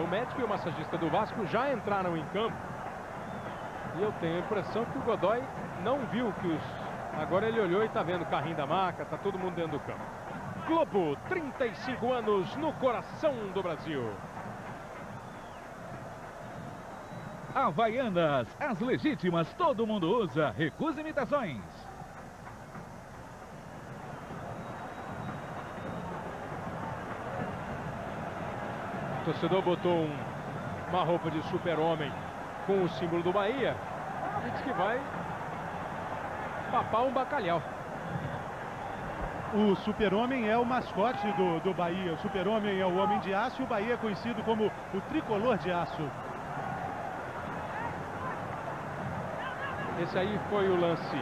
A: O médico e o massagista do Vasco já entraram em campo. E eu tenho a impressão que o Godoy não viu que os... Agora ele olhou e tá vendo o carrinho da maca, tá todo mundo dentro do campo. Globo, 35 anos no coração do Brasil.
H: Havaianas, as legítimas, todo mundo usa. Recusa imitações.
A: O torcedor botou uma roupa de super-homem com o símbolo do Bahia e diz que vai papar um bacalhau.
C: O super-homem é o mascote do Bahia. O super-homem é o homem de aço e o Bahia é conhecido como o tricolor de aço.
A: Esse aí foi o lance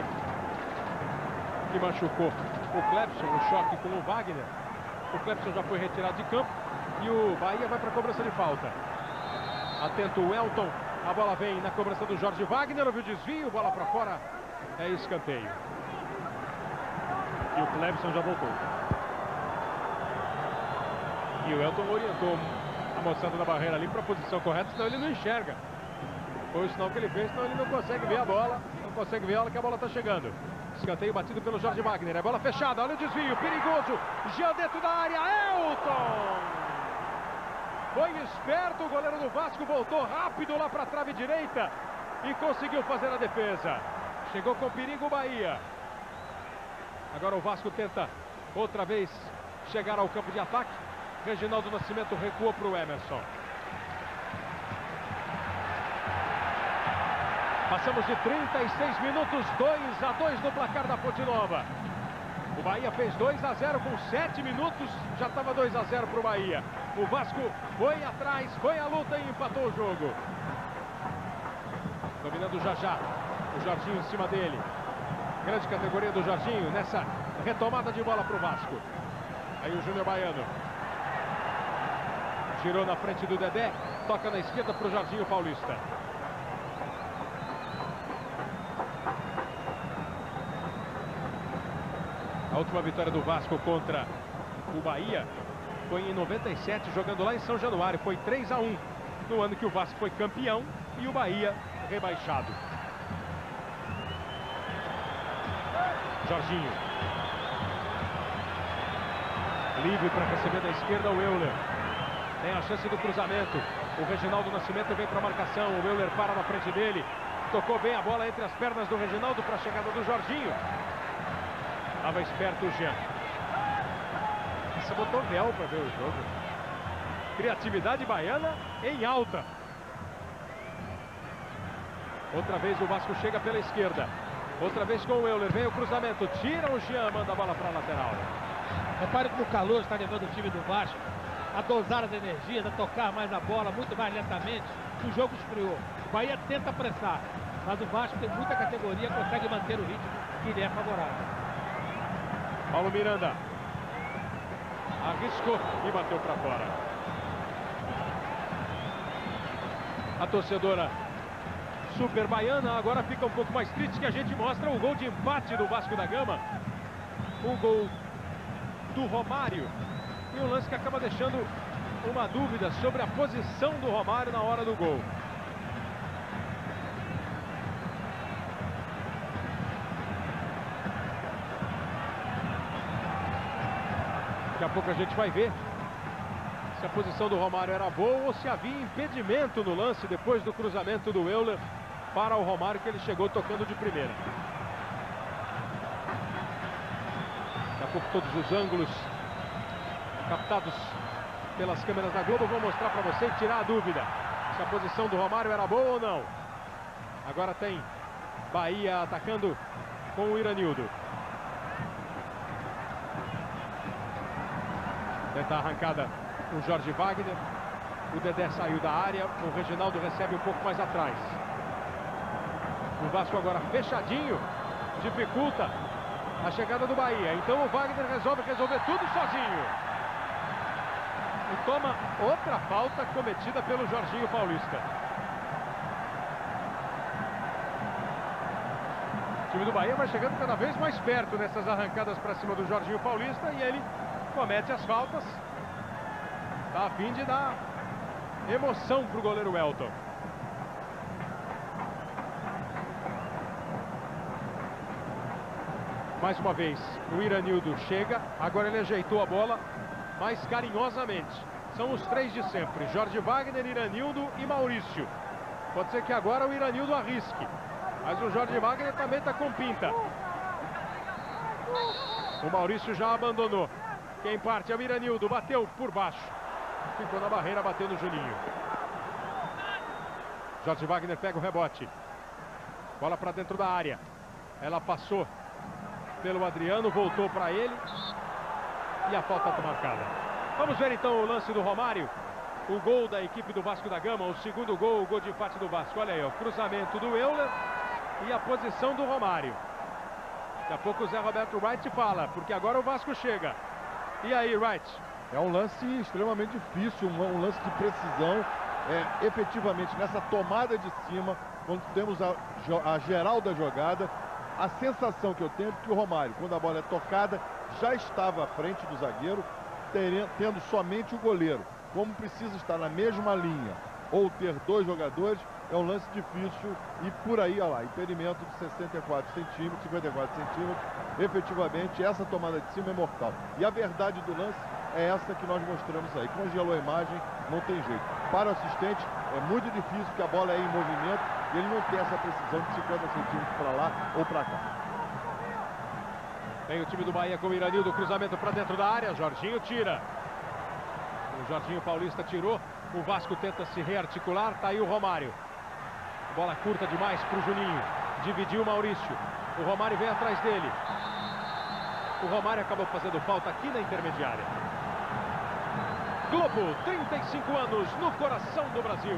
A: que machucou o Clebson, o choque com o Wagner. O Clebson já foi retirado de campo e o Bahia vai para a cobrança de falta. Atento o Elton, a bola vem na cobrança do Jorge Wagner, houve o desvio, bola para fora, é escanteio.
E: E o Clebson já voltou.
A: E o Elton orientou a moçada da barreira ali para a posição correta, senão ele não enxerga. Foi o sinal que ele fez, senão ele não consegue ver a bola, não consegue ver a hora que a bola está chegando. Escanteio batido pelo Jorge Wagner, é bola fechada, olha o desvio, perigoso, já dentro da área, Elton! Foi esperto, o goleiro do Vasco voltou rápido lá para a trave direita e conseguiu fazer a defesa. Chegou com perigo o Bahia. Agora o Vasco tenta outra vez chegar ao campo de ataque. Reginaldo Nascimento recuou para o Emerson. Passamos de 36 minutos, 2-2 no placar da Fonte Nova. O Bahia fez 2-0 com 7 minutos, já estava 2-0 para o Bahia. O Vasco foi atrás, foi à luta e empatou o jogo. Dominando já, o Jorginho em cima dele. Grande categoria do Jorginho nessa retomada de bola para o Vasco. Aí o Júnior Baiano. Girou na frente do Dedé, toca na esquerda para o Jorginho Paulista. A última vitória do Vasco contra o Bahia foi em 97, jogando lá em São Januário. Foi 3-1, no ano que o Vasco foi campeão e o Bahia rebaixado. Jorginho. Livre para receber da esquerda o Euler. Tem a chance do cruzamento. O Reginaldo Nascimento vem para a marcação. O Euler para na frente dele. Tocou bem a bola entre as pernas do Reginaldo para a chegada do Jorginho. Estava esperto o Jean. Você botou véu para ver o jogo. Criatividade baiana em alta. Outra vez o Vasco chega pela esquerda. Outra vez com o Euler. Vem o cruzamento. Tira o Jean, manda a bola para a lateral.
B: Repare como o calor está levando o time do Vasco a dosar as energias, a tocar mais a bola, muito mais lentamente. O jogo esfriou. O Bahia tenta pressar, mas o Vasco tem muita categoria, consegue manter o ritmo que lhe é favorável.
A: Paulo Miranda arriscou e bateu para fora. A torcedora Super Baiana. Agora fica um pouco mais triste que a gente mostra o gol de empate do Vasco da Gama. O gol do Romário. E um lance que acaba deixando uma dúvida sobre a posição do Romário na hora do gol. Daqui a pouco a gente vai ver se a posição do Romário era boa ou se havia impedimento no lance depois do cruzamento do Euler para o Romário, que ele chegou tocando de primeira. Daqui a pouco todos os ângulos captados pelas câmeras da Globo vão mostrar para você e tirar a dúvida se a posição do Romário era boa ou não. Agora tem Bahia atacando com o Iranildo. Tenta a arrancada o Jorge Wagner. O Dedé saiu da área. O Reginaldo recebe um pouco mais atrás. O Vasco agora fechadinho dificulta a chegada do Bahia. Então o Wagner resolve resolver tudo sozinho. E toma outra falta cometida pelo Jorginho Paulista. O time do Bahia vai chegando cada vez mais perto nessas arrancadas para cima do Jorginho Paulista e ele comete as faltas. Está a fim de dar emoção para o goleiro Elton. Mais uma vez, o Iranildo chega. Agora ele ajeitou a bola mais carinhosamente. São os três de sempre: Jorge Wagner, Iranildo e Maurício. Pode ser que agora o Iranildo arrisque, mas o Jorge Wagner também está com pinta. O Maurício já abandonou. Quem parte é o Iranildo. Bateu por baixo. Ficou na barreira, bateu no Juninho. Jorge Wagner pega o rebote. Bola para dentro da área. Ela passou pelo Adriano, voltou para ele. E a falta está marcada. Vamos ver então o lance do Romário. O gol da equipe do Vasco da Gama. O segundo gol, o gol de empate do Vasco. Olha aí, o cruzamento do Euler e a posição do Romário. Daqui a pouco o Zé Roberto Wright fala, porque agora o Vasco chega. E aí, Wright?
G: É um lance extremamente difícil, um lance de precisão. Efetivamente, nessa tomada de cima, quando temos a geral da jogada, a sensação que eu tenho é que o Romário, quando a bola é tocada, já estava à frente do zagueiro, tendo somente o goleiro. Como precisa estar na mesma linha ou ter dois jogadores, é um lance difícil. E por aí, olha lá, impedimento de 64 centímetros, 54 centímetros. Efetivamente, essa tomada de cima é mortal. E a verdade do lance é essa que nós mostramos aí. Congelou a imagem, não tem jeito. Para o assistente, é muito difícil, porque a bola é em movimento e ele não tem essa precisão de 50 centímetros para lá ou para cá.
A: Vem o time do Bahia com o Iranildo, cruzamento para dentro da área. Jorginho tira. O Jorginho Paulista tirou. O Vasco tenta se rearticular. Tá aí o Romário. Bola curta demais para o Juninho. Dividiu o Maurício. O Romário vem atrás dele. O Romário acabou fazendo falta aqui na intermediária. Globo, 35 anos no coração do Brasil.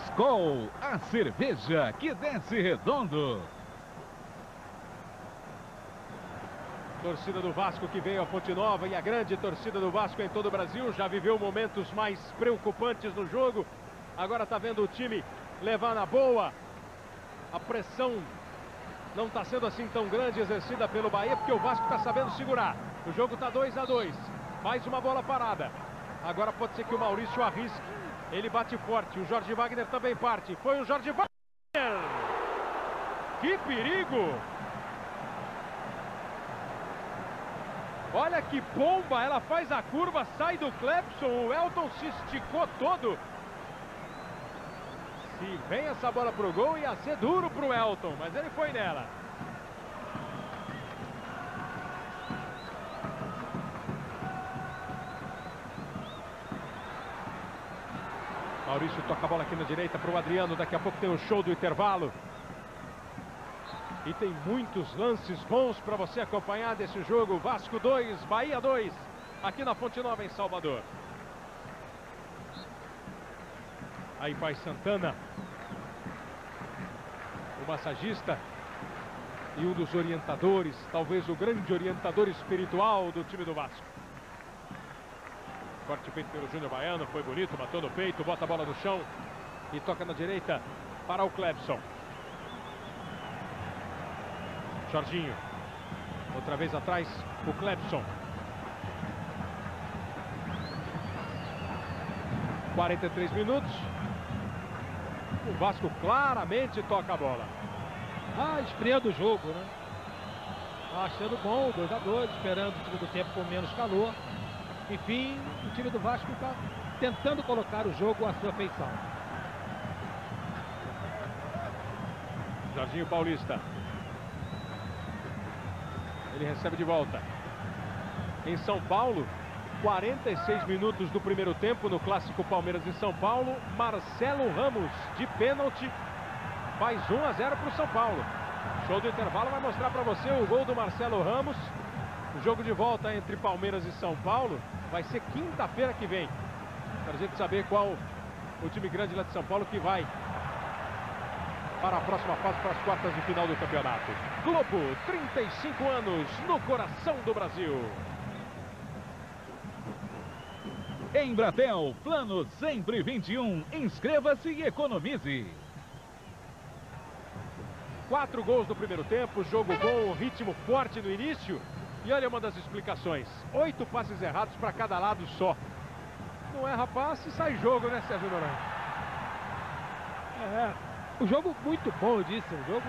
H: Skol, a cerveja que desce redondo.
A: Torcida do Vasco que veio a Fonte Nova, e a grande torcida do Vasco em todo o Brasil já viveu momentos mais preocupantes no jogo. Agora está vendo o time levar na boa. A pressão não está sendo assim tão grande exercida pelo Bahia, porque o Vasco está sabendo segurar. O jogo está 2-2. Mais uma bola parada. Agora pode ser que o Maurício arrisque. Ele bate forte. O Jorge Wagner também parte. Foi o Jorge Wagner. Que perigo! Olha que pomba. Ela faz a curva, sai do Clepson. O Elton se esticou todo. Se vem essa bola pro gol, ia ser duro pro Elton, mas ele foi nela. Maurício toca a bola aqui na direita para o Adriano. Daqui a pouco tem o show do intervalo. E tem muitos lances bons para você acompanhar desse jogo. Vasco 2, Bahia 2, aqui na Fonte Nova, em Salvador. Aí Pai Santana, o massagista e um dos orientadores, talvez o grande orientador espiritual do time do Vasco. Corte feito pelo Júnior Baiano, foi bonito, matou no peito, bota a bola no chão e toca na direita para o Clebson. Jorginho, outra vez atrás, o Clebson. 43 minutos. O Vasco claramente toca a bola.
B: Esfriando o jogo, né? Achando bom, 2-2, esperando o segundo tempo com menos calor. Enfim, o time do Vasco está tentando colocar o jogo à sua feição.
A: Jorginho Paulista. Ele recebe de volta. Em São Paulo, 46 minutos do primeiro tempo no clássico Palmeiras e São Paulo. Marcelo Ramos, de pênalti, faz 1-0 para o São Paulo. Show do intervalo vai mostrar para você o gol do Marcelo Ramos. O jogo de volta entre Palmeiras e São Paulo vai ser quinta-feira que vem. Para a gente saber qual o time grande lá de São Paulo que vai para a próxima fase, para as quartas de final do campeonato. Globo, 35 anos no coração do Brasil.
H: Embratel, plano sempre 21. Inscreva-se e economize.
A: 4 gols no primeiro tempo, jogo bom, ritmo forte no início. E olha uma das explicações: 8 passes errados para cada lado só. Não erra passe, sai jogo, né, Sérgio Noronha?
B: O jogo muito bom, eu disse. Um jogo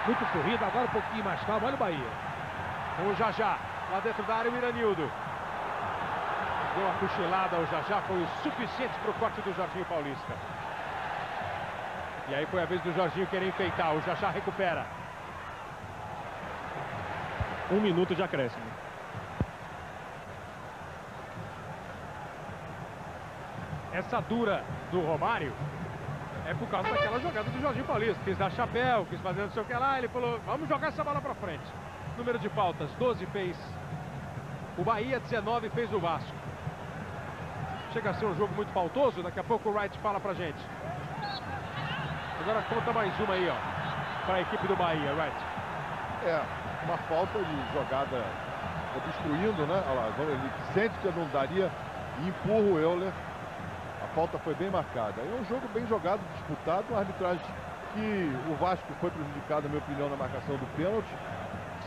B: muito corrido, agora um pouquinho mais calmo. Olha o Bahia.
A: O Jajá, lá dentro da área, o Miranildo. Deu uma cochilada, o Jajá foi o suficiente para o corte do Jorginho Paulista. E aí foi a vez do Jorginho querer enfeitar, o Jajá recupera.
E: 1 minuto de acréscimo.
A: Essa dura do Romário é por causa daquela jogada do Jorginho Paulista. Quis dar chapéu, quis fazer não sei o que lá, ele falou, vamos jogar essa bola para frente. Número de faltas, 12 fez o Bahia, 19 fez o Vasco. Chega a ser um jogo muito faltoso, daqui a pouco o Wright fala pra gente. Agora conta mais uma aí, ó, para a equipe do Bahia, Wright.
G: Uma falta de jogada obstruindo, né? Olha lá, ele sente que não daria e empurra o Euler. A falta foi bem marcada. É um jogo bem jogado, disputado, uma arbitragem que o Vasco foi prejudicado, na minha opinião, na marcação do pênalti.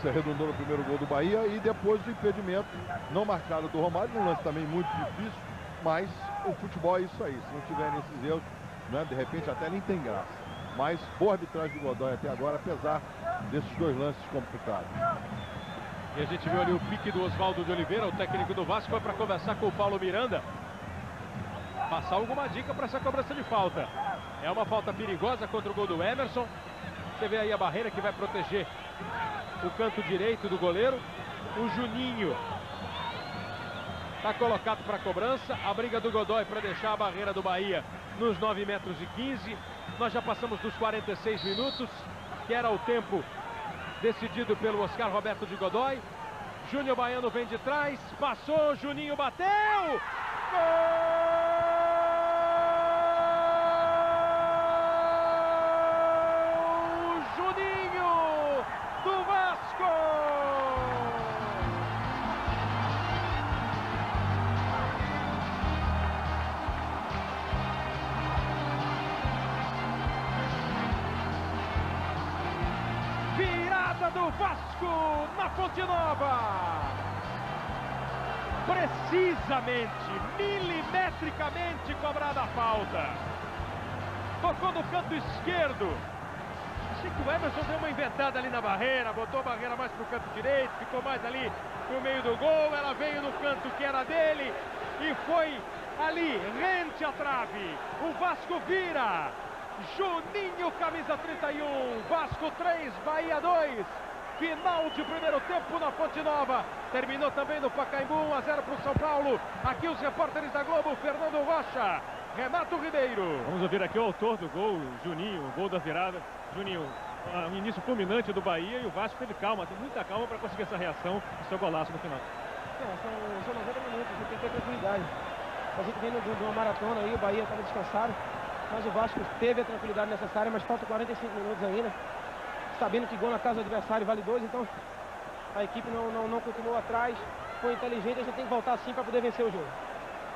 G: Se arredondou no primeiro gol do Bahia e depois do impedimento não marcado do Romário, um lance também muito difícil, mas o futebol é isso aí. Se não tiver nesses erros, né, de repente até nem tem graça. Mas boa arbitragem do Godoy até agora, apesar desses 2 lances complicados.
A: E a gente viu ali o pique do Oswaldo de Oliveira, o técnico do Vasco, foi para conversar com o Paulo Miranda. Passar alguma dica para essa cobrança de falta. É uma falta perigosa contra o gol do Emerson. Você vê aí a barreira que vai proteger o canto direito do goleiro. O Juninho está colocado para a cobrança. A briga do Godoy para deixar a barreira do Bahia nos 9 metros e 15. Nós já passamos dos 46 minutos, que era o tempo decidido pelo Oscar Roberto de Godoy. Júnior Baiano vem de trás, passou, Juninho bateu! Gol! Juninho do Vasco! Virada do Vasco na Fonte Nova. Precisamente, milimetricamente cobrada a falta. Tocou no canto esquerdo. Achei que o Emerson deu uma inventada ali na barreira, botou a barreira mais para o canto direito, ficou mais ali no meio do gol. Ela veio no canto que era dele e foi ali, rente à trave. O Vasco vira. Juninho, camisa 31, Vasco 3, Bahia 2. Final de primeiro tempo na Fonte Nova. Terminou também no Pacaembu, 1-0 para o São Paulo. Aqui os repórteres da Globo, Fernando Rocha, Renato Ribeiro.
E: Vamos ouvir aqui o autor do gol, Juninho, o gol da virada. Juninho, um início fulminante do Bahia e o Vasco teve calma, tem muita calma para conseguir essa reação e seu golaço no final.
I: São 90 minutos, a gente tem que ter tranquilidade. A gente vem de uma maratona aí, o Bahia estava descansado. Mas o Vasco teve a tranquilidade necessária, mas falta 45 minutos ainda. Sabendo que gol na casa do adversário vale 2, então a equipe não continuou atrás. Foi inteligente, a gente tem que voltar assim para poder vencer o jogo.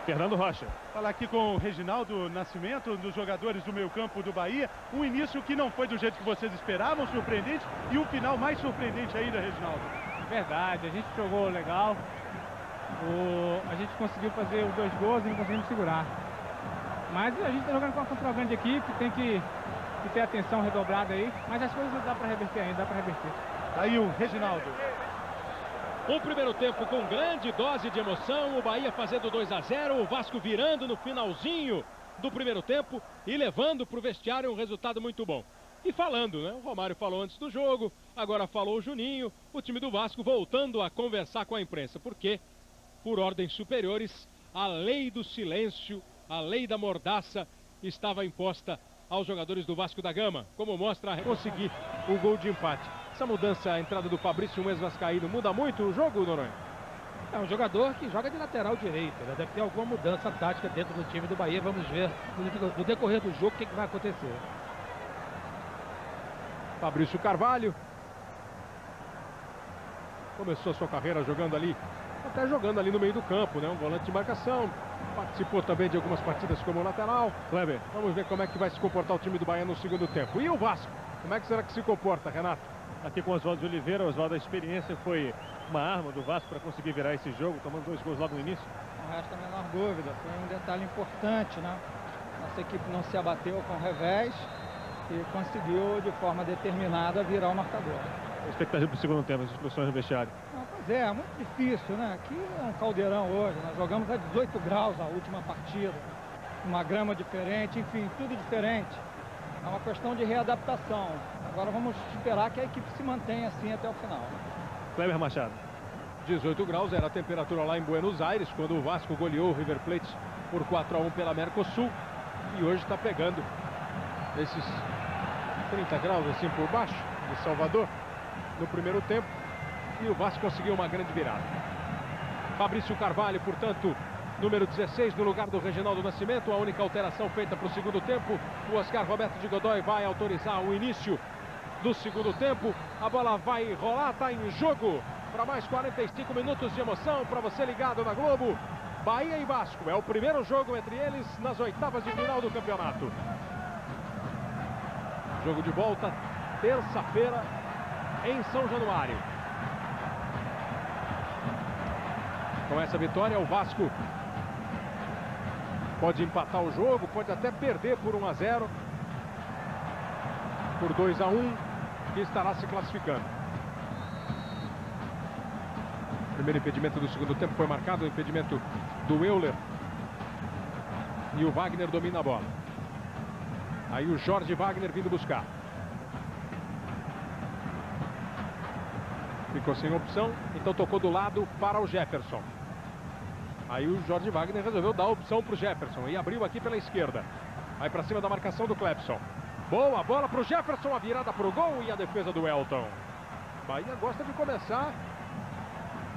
E: Fernando Rocha.
C: Falar aqui com o Reginaldo Nascimento, um dos jogadores do meio campo do Bahia. Um início que não foi do jeito que vocês esperavam, surpreendente, e um final mais surpreendente ainda, Reginaldo.
B: Verdade, a gente jogou legal. A gente conseguiu fazer os 2 gols e não conseguimos segurar. Mas a gente está jogando contra uma grande equipe, tem que ter atenção redobrada aí. Mas as coisas dá para reverter ainda, dá para reverter.
C: Aí o Reginaldo.
A: Um primeiro tempo com grande dose de emoção, o Bahia fazendo 2-0, o Vasco virando no finalzinho do primeiro tempo e levando para o vestiário um resultado muito bom. E falando, né? O Romário falou antes do jogo, agora falou o Juninho, o time do Vasco voltando a conversar com a imprensa, porque, por ordens superiores, a lei do silêncio, a lei da mordaça estava imposta aos jogadores do Vasco da Gama, como mostra conseguir o gol de empate. Essa mudança, a entrada do Fabrício, um ex-vascaíno, muda muito o jogo, Noronha?
B: É um jogador que joga de lateral direito, né? Deve ter alguma mudança tática dentro do time do Bahia. Vamos ver no decorrer do jogo o que vai acontecer.
A: Fabrício Carvalho começou a sua carreira jogando ali, até jogando ali no meio do campo, né? Um volante de marcação. Participou também de algumas partidas como lateral. Kleber, vamos ver como é que vai se comportar o time do Bahia no segundo tempo. E o Vasco? Como é que será que se comporta, Renato?
E: Aqui com o Oswaldo de Oliveira, Oswaldo, a experiência foi uma arma do Vasco para conseguir virar esse jogo, tomando 2 gols logo no início.
J: Não resta a menor dúvida, foi um detalhe importante, né? Nossa equipe não se abateu com o revés e conseguiu de forma determinada virar o marcador.
E: A expectativa para o segundo tempo, as discussões no vestiário.
J: Não, pois é muito difícil, né? Aqui é um caldeirão hoje, nós jogamos a 18 graus a última partida, uma grama diferente, enfim, tudo diferente. É uma questão de readaptação. Agora vamos esperar que a equipe se mantenha assim até o final.
E: Kleber Machado.
A: 18 graus era a temperatura lá em Buenos Aires, quando o Vasco goleou o River Plate por 4-1 pela Mercosul. E hoje está pegando esses 30 graus assim por baixo de Salvador no primeiro tempo. E o Vasco conseguiu uma grande virada. Fabrício Carvalho, portanto, número 16 no lugar do Reginaldo Nascimento. A única alteração feita para o segundo tempo. O Oscar Roberto de Godoy vai autorizar o início do segundo tempo. A bola vai rolar, está em jogo para mais 45 minutos de emoção para você ligado na Globo. Bahia e Vasco, é o primeiro jogo entre eles nas oitavas de final do campeonato. Jogo de volta, terça-feira, em São Januário. Com essa vitória, o Vasco pode empatar o jogo, pode até perder por 1-0, por 2-1, e estará se classificando. O primeiro impedimento do segundo tempo foi marcado, o impedimento do Euler. E o Wagner domina a bola. Aí o Jorge Wagner vindo buscar. Ficou sem opção, então tocou do lado para o Jefferson. Aí o Jorge Wagner resolveu dar a opção para o Jefferson e abriu aqui pela esquerda. Aí para cima da marcação do Clepson. Boa bola para o Jefferson, a virada para o gol e a defesa do Elton. Bahia gosta de começar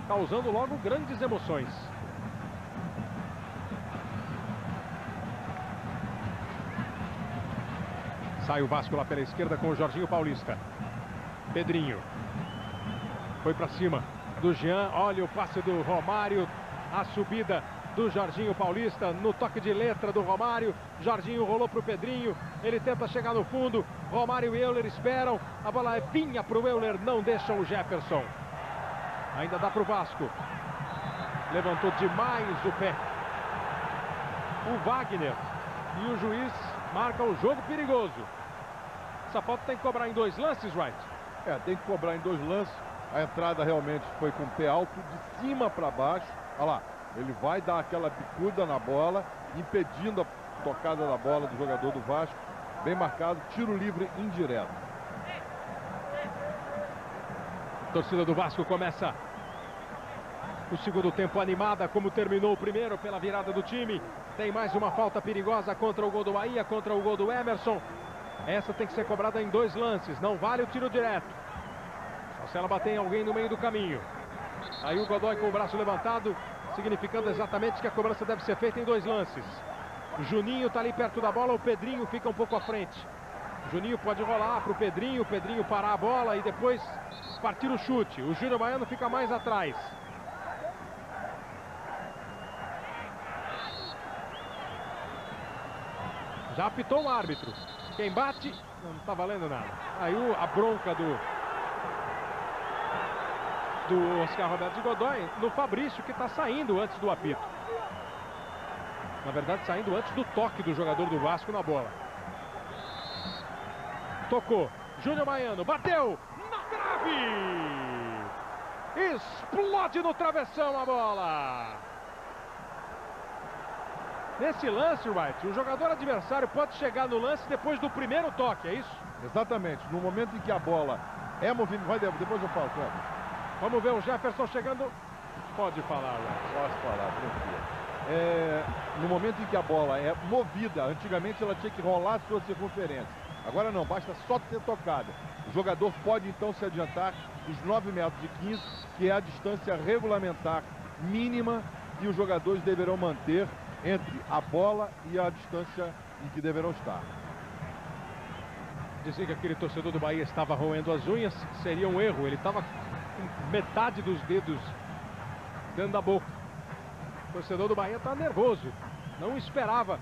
A: causando logo grandes emoções. Sai o Vasco lá pela esquerda com o Jorginho Paulista. Pedrinho. Foi para cima do Jean. Olha o passe do Romário. A subida do Jorginho Paulista no toque de letra do Romário. Jorginho rolou para o Pedrinho. Ele tenta chegar no fundo. Romário e Euler esperam. A bola vinha para o Euler. Não deixam o Jefferson. Ainda dá para o Vasco. Levantou demais o pé o Wagner. E o juiz marca o jogo perigoso. Essa falta tem que cobrar em 2 lances, Wright?
G: Tem que cobrar em 2 lances. A entrada realmente foi com o pé alto, de cima para baixo. Olha lá, ele vai dar aquela bicuda na bola, impedindo a tocada da bola do jogador do Vasco. Bem marcado, tiro livre indireto.
A: A torcida do Vasco começa o segundo tempo animada, como terminou o primeiro, pela virada do time. Tem mais uma falta perigosa contra o gol do Bahia, contra o gol do Emerson. Essa tem que ser cobrada em 2 lances, não vale o tiro direto. Só se ela bater em alguém no meio do caminho. Aí o Godoy com o braço levantado, significando exatamente que a cobrança deve ser feita em 2 lances. O Juninho está ali perto da bola, o Pedrinho fica um pouco à frente. O Juninho pode rolar para o Pedrinho parar a bola e depois partir o chute. O Júnior Baiano fica mais atrás. Já apitou o árbitro. Quem bate, não tá valendo nada. Aí a bronca do Oscar Roberto de Godoy no Fabrício, que está saindo antes do apito. Na verdade, saindo antes do toque do jogador do Vasco na bola. Tocou. Júnior Baiano. Bateu. Na trave. Explode no travessão a bola. Nesse lance, White, o jogador adversário pode chegar no lance depois do primeiro toque, é isso?
G: Exatamente. No momento em que a bola é movida... Depois eu falo, Cleber.
A: Vamos ver o Jefferson chegando. Pode falar, White.
G: Posso falar, tranquilo. No momento em que a bola é movida, antigamente ela tinha que rolar a sua circunferência. Agora não, basta só ter tocado. O jogador pode então se adiantar os 9 metros e 15, que é a distância regulamentar mínima que os jogadores deverão manter entre a bola e a distância em que deverão estar.
A: Dizer que aquele torcedor do Bahia estava roendo as unhas seria um erro. Ele estava com metade dos dedos dentro da boca. O torcedor do Bahia está nervoso. Não esperava.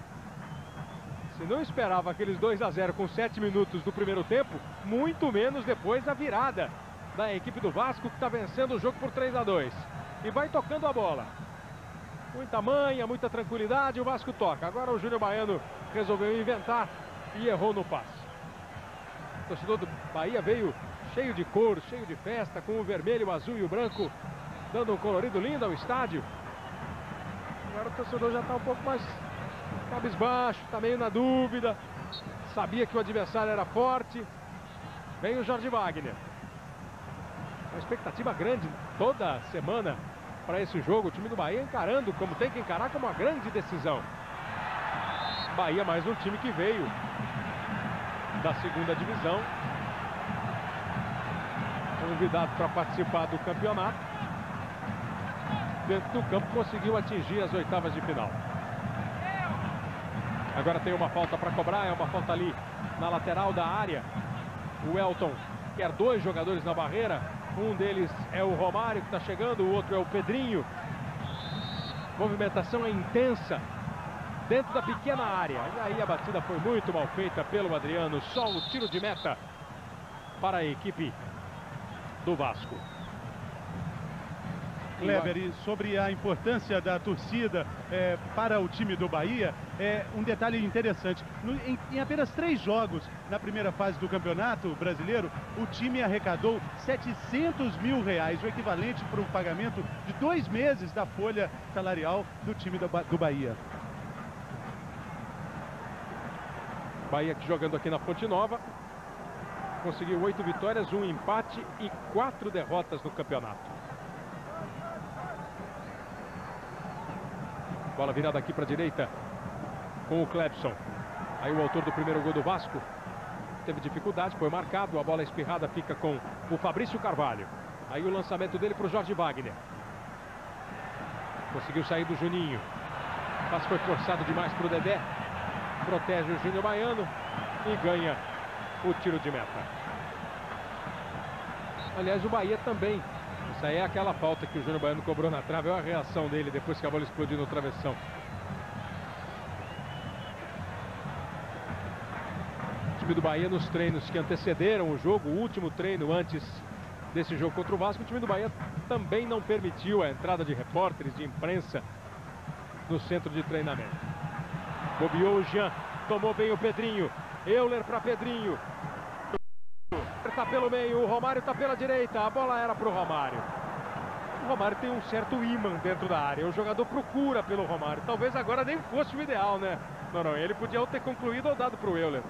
A: Se não esperava aqueles 2-0 com 7 minutos do primeiro tempo, muito menos depois a virada da equipe do Vasco, que está vencendo o jogo por 3-2. E vai tocando a bola. Muita manha, muita tranquilidade, o Vasco toca. Agora o Júnior Baiano resolveu inventar e errou no passe. O torcedor do Bahia veio cheio de cor, cheio de festa, com o vermelho, o azul e o branco, dando um colorido lindo ao estádio. Agora o torcedor já está um pouco mais cabisbaixo, está meio na dúvida. Sabia que o adversário era forte. Vem o Jorge Wagner. Uma expectativa grande toda semana para esse jogo. O time do Bahia encarando como tem que encarar, como uma grande decisão. Bahia mais um time que veio da segunda divisão, convidado para participar do campeonato. Dentro do campo conseguiu atingir as oitavas de final. Agora tem uma falta para cobrar, é uma falta ali na lateral da área. O Elton quer 2 jogadores na barreira. Um deles é o Romário, que está chegando, o outro é o Pedrinho. Movimentação é intensa dentro da pequena área. E aí a batida foi muito mal feita pelo Adriano. Só o tiro de meta para a equipe do Vasco.
C: Kleber, e sobre a importância da torcida para o time do Bahia, um detalhe interessante. Em apenas 3 jogos na primeira fase do Campeonato Brasileiro, o time arrecadou R$700 mil, o equivalente para o pagamento de 2 meses da folha salarial do time do Bahia.
A: Bahia que jogando aqui na Fonte Nova conseguiu 8 vitórias, 1 empate e 4 derrotas no campeonato. Bola virada aqui para a direita com o Clebson. Aí o autor do primeiro gol do Vasco teve dificuldade, foi marcado. A bola espirrada fica com o Fabrício Carvalho. Aí o lançamento dele para o Jorge Wagner. Conseguiu sair do Juninho. O passe foi forçado demais para o Dedé. Protege o Júnior Baiano e ganha o tiro de meta. Aliás, o Bahia também. Isso aí é aquela falta que o Júnior Baiano cobrou na trave. Olha a reação dele depois que a bola explodiu no travessão. O time do Bahia nos treinos que antecederam o jogo, o último treino antes desse jogo contra o Vasco, o time do Bahia também não permitiu a entrada de repórteres, de imprensa no centro de treinamento. Bobeou o Jean, tomou bem o Pedrinho. Euler para Pedrinho. Está pelo meio, o Romário está pela direita. A bola era para o Romário. O Romário tem um certo ímã dentro da área. O jogador procura pelo Romário. Talvez agora nem fosse o ideal, né? Não, ele podia ou ter concluído ou dado para o Euler.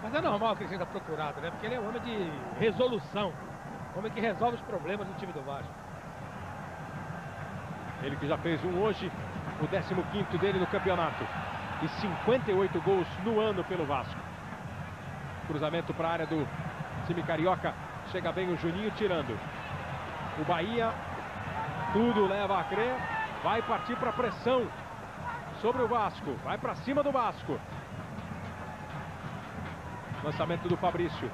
B: Mas é normal que ele seja procurado, né? Porque ele é um homem de resolução. Um homem que resolve os problemas do time do Vasco.
A: Ele que já fez um hoje, o 15º dele no campeonato. E 58 gols no ano pelo Vasco. Cruzamento para a área do time carioca. Chega bem o Juninho tirando. O Bahia, tudo leva a crer, vai partir para a pressão sobre o Vasco. Vai para cima do Vasco. Lançamento do Fabrício.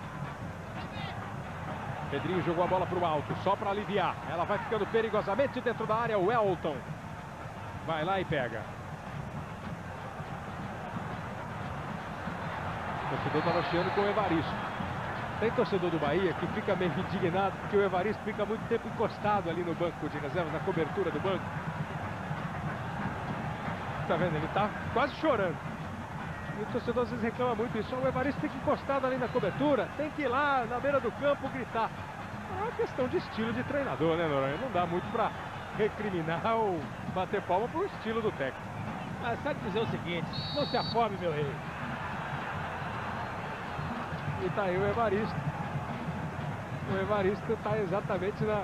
A: Pedrinho jogou a bola para o alto, só para aliviar. Ela vai ficando perigosamente dentro da área. O Elton vai lá e pega. torcedor estava chiando com o Evaristo. Tem torcedor do Bahia que fica meio indignado porque o Evaristo fica muito tempo encostado ali no banco de reservas, na cobertura do banco. Tá vendo? Ele tá quase chorando. E o torcedor às vezes reclama muito isso. O Evaristo fica encostado ali na cobertura, tem que ir lá na beira do campo gritar. É uma questão de estilo de treinador, né, Noronha? Não dá muito para recriminar ou bater palma pro estilo do técnico.
B: Mas sabe dizer o seguinte, não se afobe, meu rei.
A: E tá aí o Evaristo. O Evaristo tá exatamente na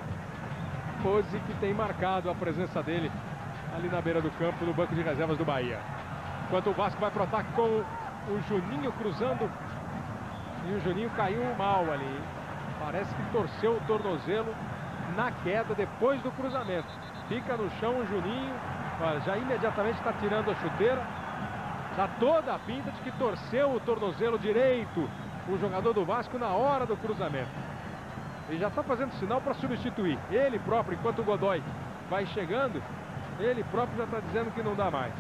A: pose que tem marcado a presença dele ali na beira do campo, no banco de reservas do Bahia. Enquanto o Vasco vai pro ataque com o Juninho cruzando. E o Juninho caiu mal ali. Parece que torceu o tornozelo na queda depois do cruzamento. Fica no chão o Juninho. Já imediatamente está tirando a chuteira. Dá toda a pinta de que torceu o tornozelo direito o jogador do Vasco na hora do cruzamento. Ele já está fazendo sinal para substituir. Ele próprio, enquanto o Godoy vai chegando, ele próprio já está dizendo que não dá mais.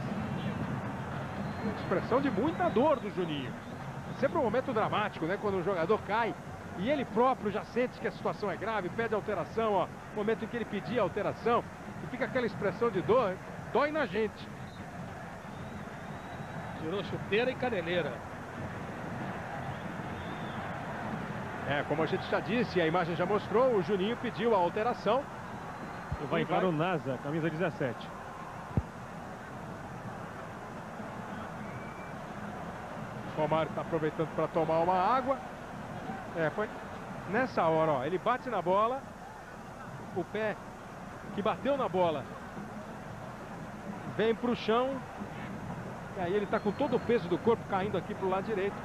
A: Expressão de muita dor do Juninho. É sempre um momento dramático, né? Quando o jogador cai e ele próprio já sente que a situação é grave, pede alteração, ó. Momento em que ele pedia alteração e fica aquela expressão de dor, dói na gente.
B: Tirou chuteira e caneleira.
A: Como a gente já disse, a imagem já mostrou, o Juninho pediu a alteração.
E: E vai entrar o Nasa, camisa 17.
A: O Romário está aproveitando para tomar uma água. Foi nessa hora, ó, ele bate na bola. O pé que bateu na bola vem para o chão. E aí ele está com todo o peso do corpo caindo aqui para o lado direito.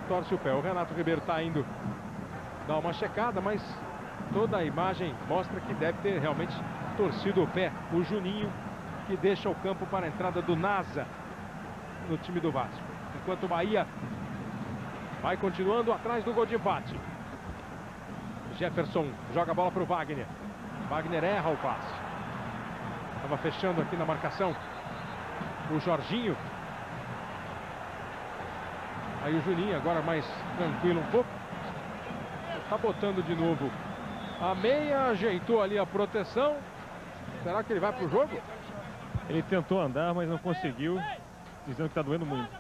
A: Torce o pé. O Renato Ribeiro está indo dar uma checada, mas toda a imagem mostra que deve ter realmente torcido o pé. O Juninho, que deixa o campo para a entrada do Nasa no time do Vasco. Enquanto o Bahia vai continuando atrás do gol de empate. Jefferson joga a bola para o Wagner. Wagner erra o passe. Estava fechando aqui na marcação o Jorginho. Aí o Juninho agora mais tranquilo um pouco. Está botando de novo a meia, ajeitou ali a proteção. Será que ele vai para o jogo?
E: Ele tentou andar, mas não conseguiu, dizendo que está doendo muito.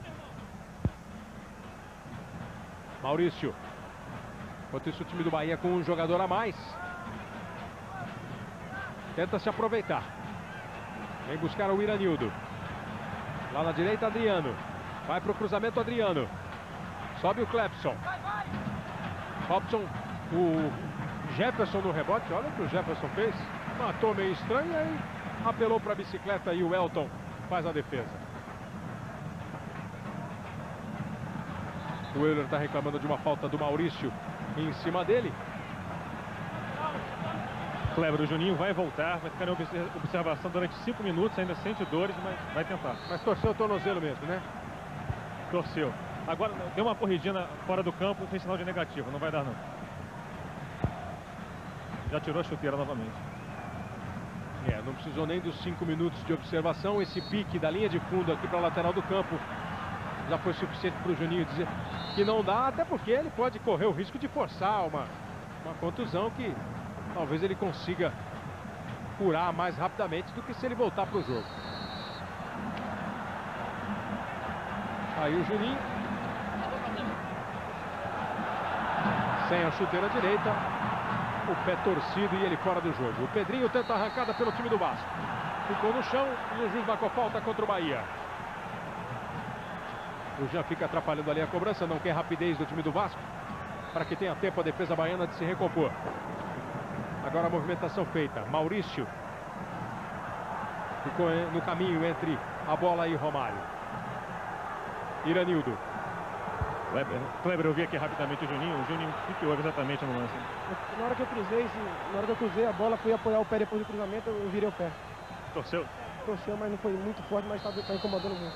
A: Maurício. Enquanto isso o time do Bahia com um jogador a mais. Tenta se aproveitar. Vem buscar o Iranildo. Lá na direita, Adriano. Vai para o cruzamento, Adriano. Sobe o Clepson. Robson, o Jefferson no rebote. Olha o que o Jefferson fez. Matou meio estranho e aí apelou para a bicicleta e o Elton faz a defesa. O Euler está reclamando de uma falta do Maurício em cima dele.
E: Kleber, o Juninho vai voltar, vai ficar em observação durante 5 minutos, ainda sente dores, mas vai tentar.
A: Mas torceu o tornozelo mesmo, né?
E: Torceu. Agora deu uma corridinha fora do campo, fez sinal de negativo, não vai dar não. Já tirou a chuteira novamente.
A: Não precisou nem dos 5 minutos de observação. Esse pique da linha de fundo aqui para a lateral do campo já foi suficiente para o Juninho dizer que não dá, até porque ele pode correr o risco de forçar uma contusão que talvez ele consiga curar mais rapidamente do que se ele voltar para o jogo. Aí o Juninho, sem a chuteira direita, o pé torcido e ele fora do jogo. O Pedrinho tenta a arrancada pelo time do Vasco. Ficou no chão e o juiz marcou falta contra o Bahia. O Jean fica atrapalhando ali a cobrança, não quer rapidez do time do Vasco, para que tenha tempo a defesa baiana de se recompor. Agora a movimentação feita. Maurício ficou no caminho entre a bola e Romário. Iranildo.
E: Kleber, eu vi aqui rapidamente o Juninho. O Juninho, o que houve exatamente no lance?
I: Na hora que eu cruzei a bola, fui apoiar o pé depois do cruzamento, eu virei o pé.
E: Torceu?
I: Torceu, mas não foi muito forte, mas está incomodando muito.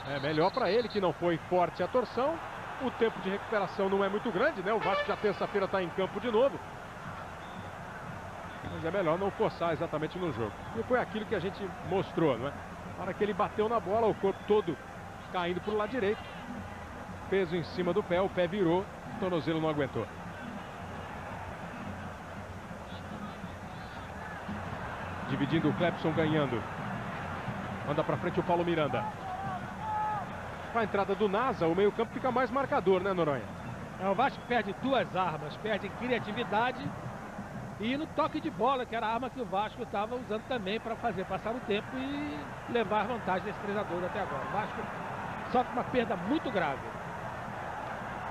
A: É melhor para ele que não foi forte a torção. O tempo de recuperação não é muito grande, né? O Vasco já terça-feira está em campo de novo. Mas é melhor não forçar exatamente no jogo. E foi aquilo que a gente mostrou, não é? Na hora que ele bateu na bola, o corpo todo caindo para o lado direito. Peso em cima do pé, o pé virou, o tornozelo não aguentou. Dividindo o Clepson, ganhando. Manda para frente o Paulo Miranda. Com a entrada do Nasa, o meio-campo fica mais marcador, né, Noronha?
B: O Vasco perde duas armas, perde em criatividade e no toque de bola, que era a arma que o Vasco estava usando também para fazer passar o tempo e levar vantagem desse 3-2 até agora. O Vasco sofre uma perda muito grave.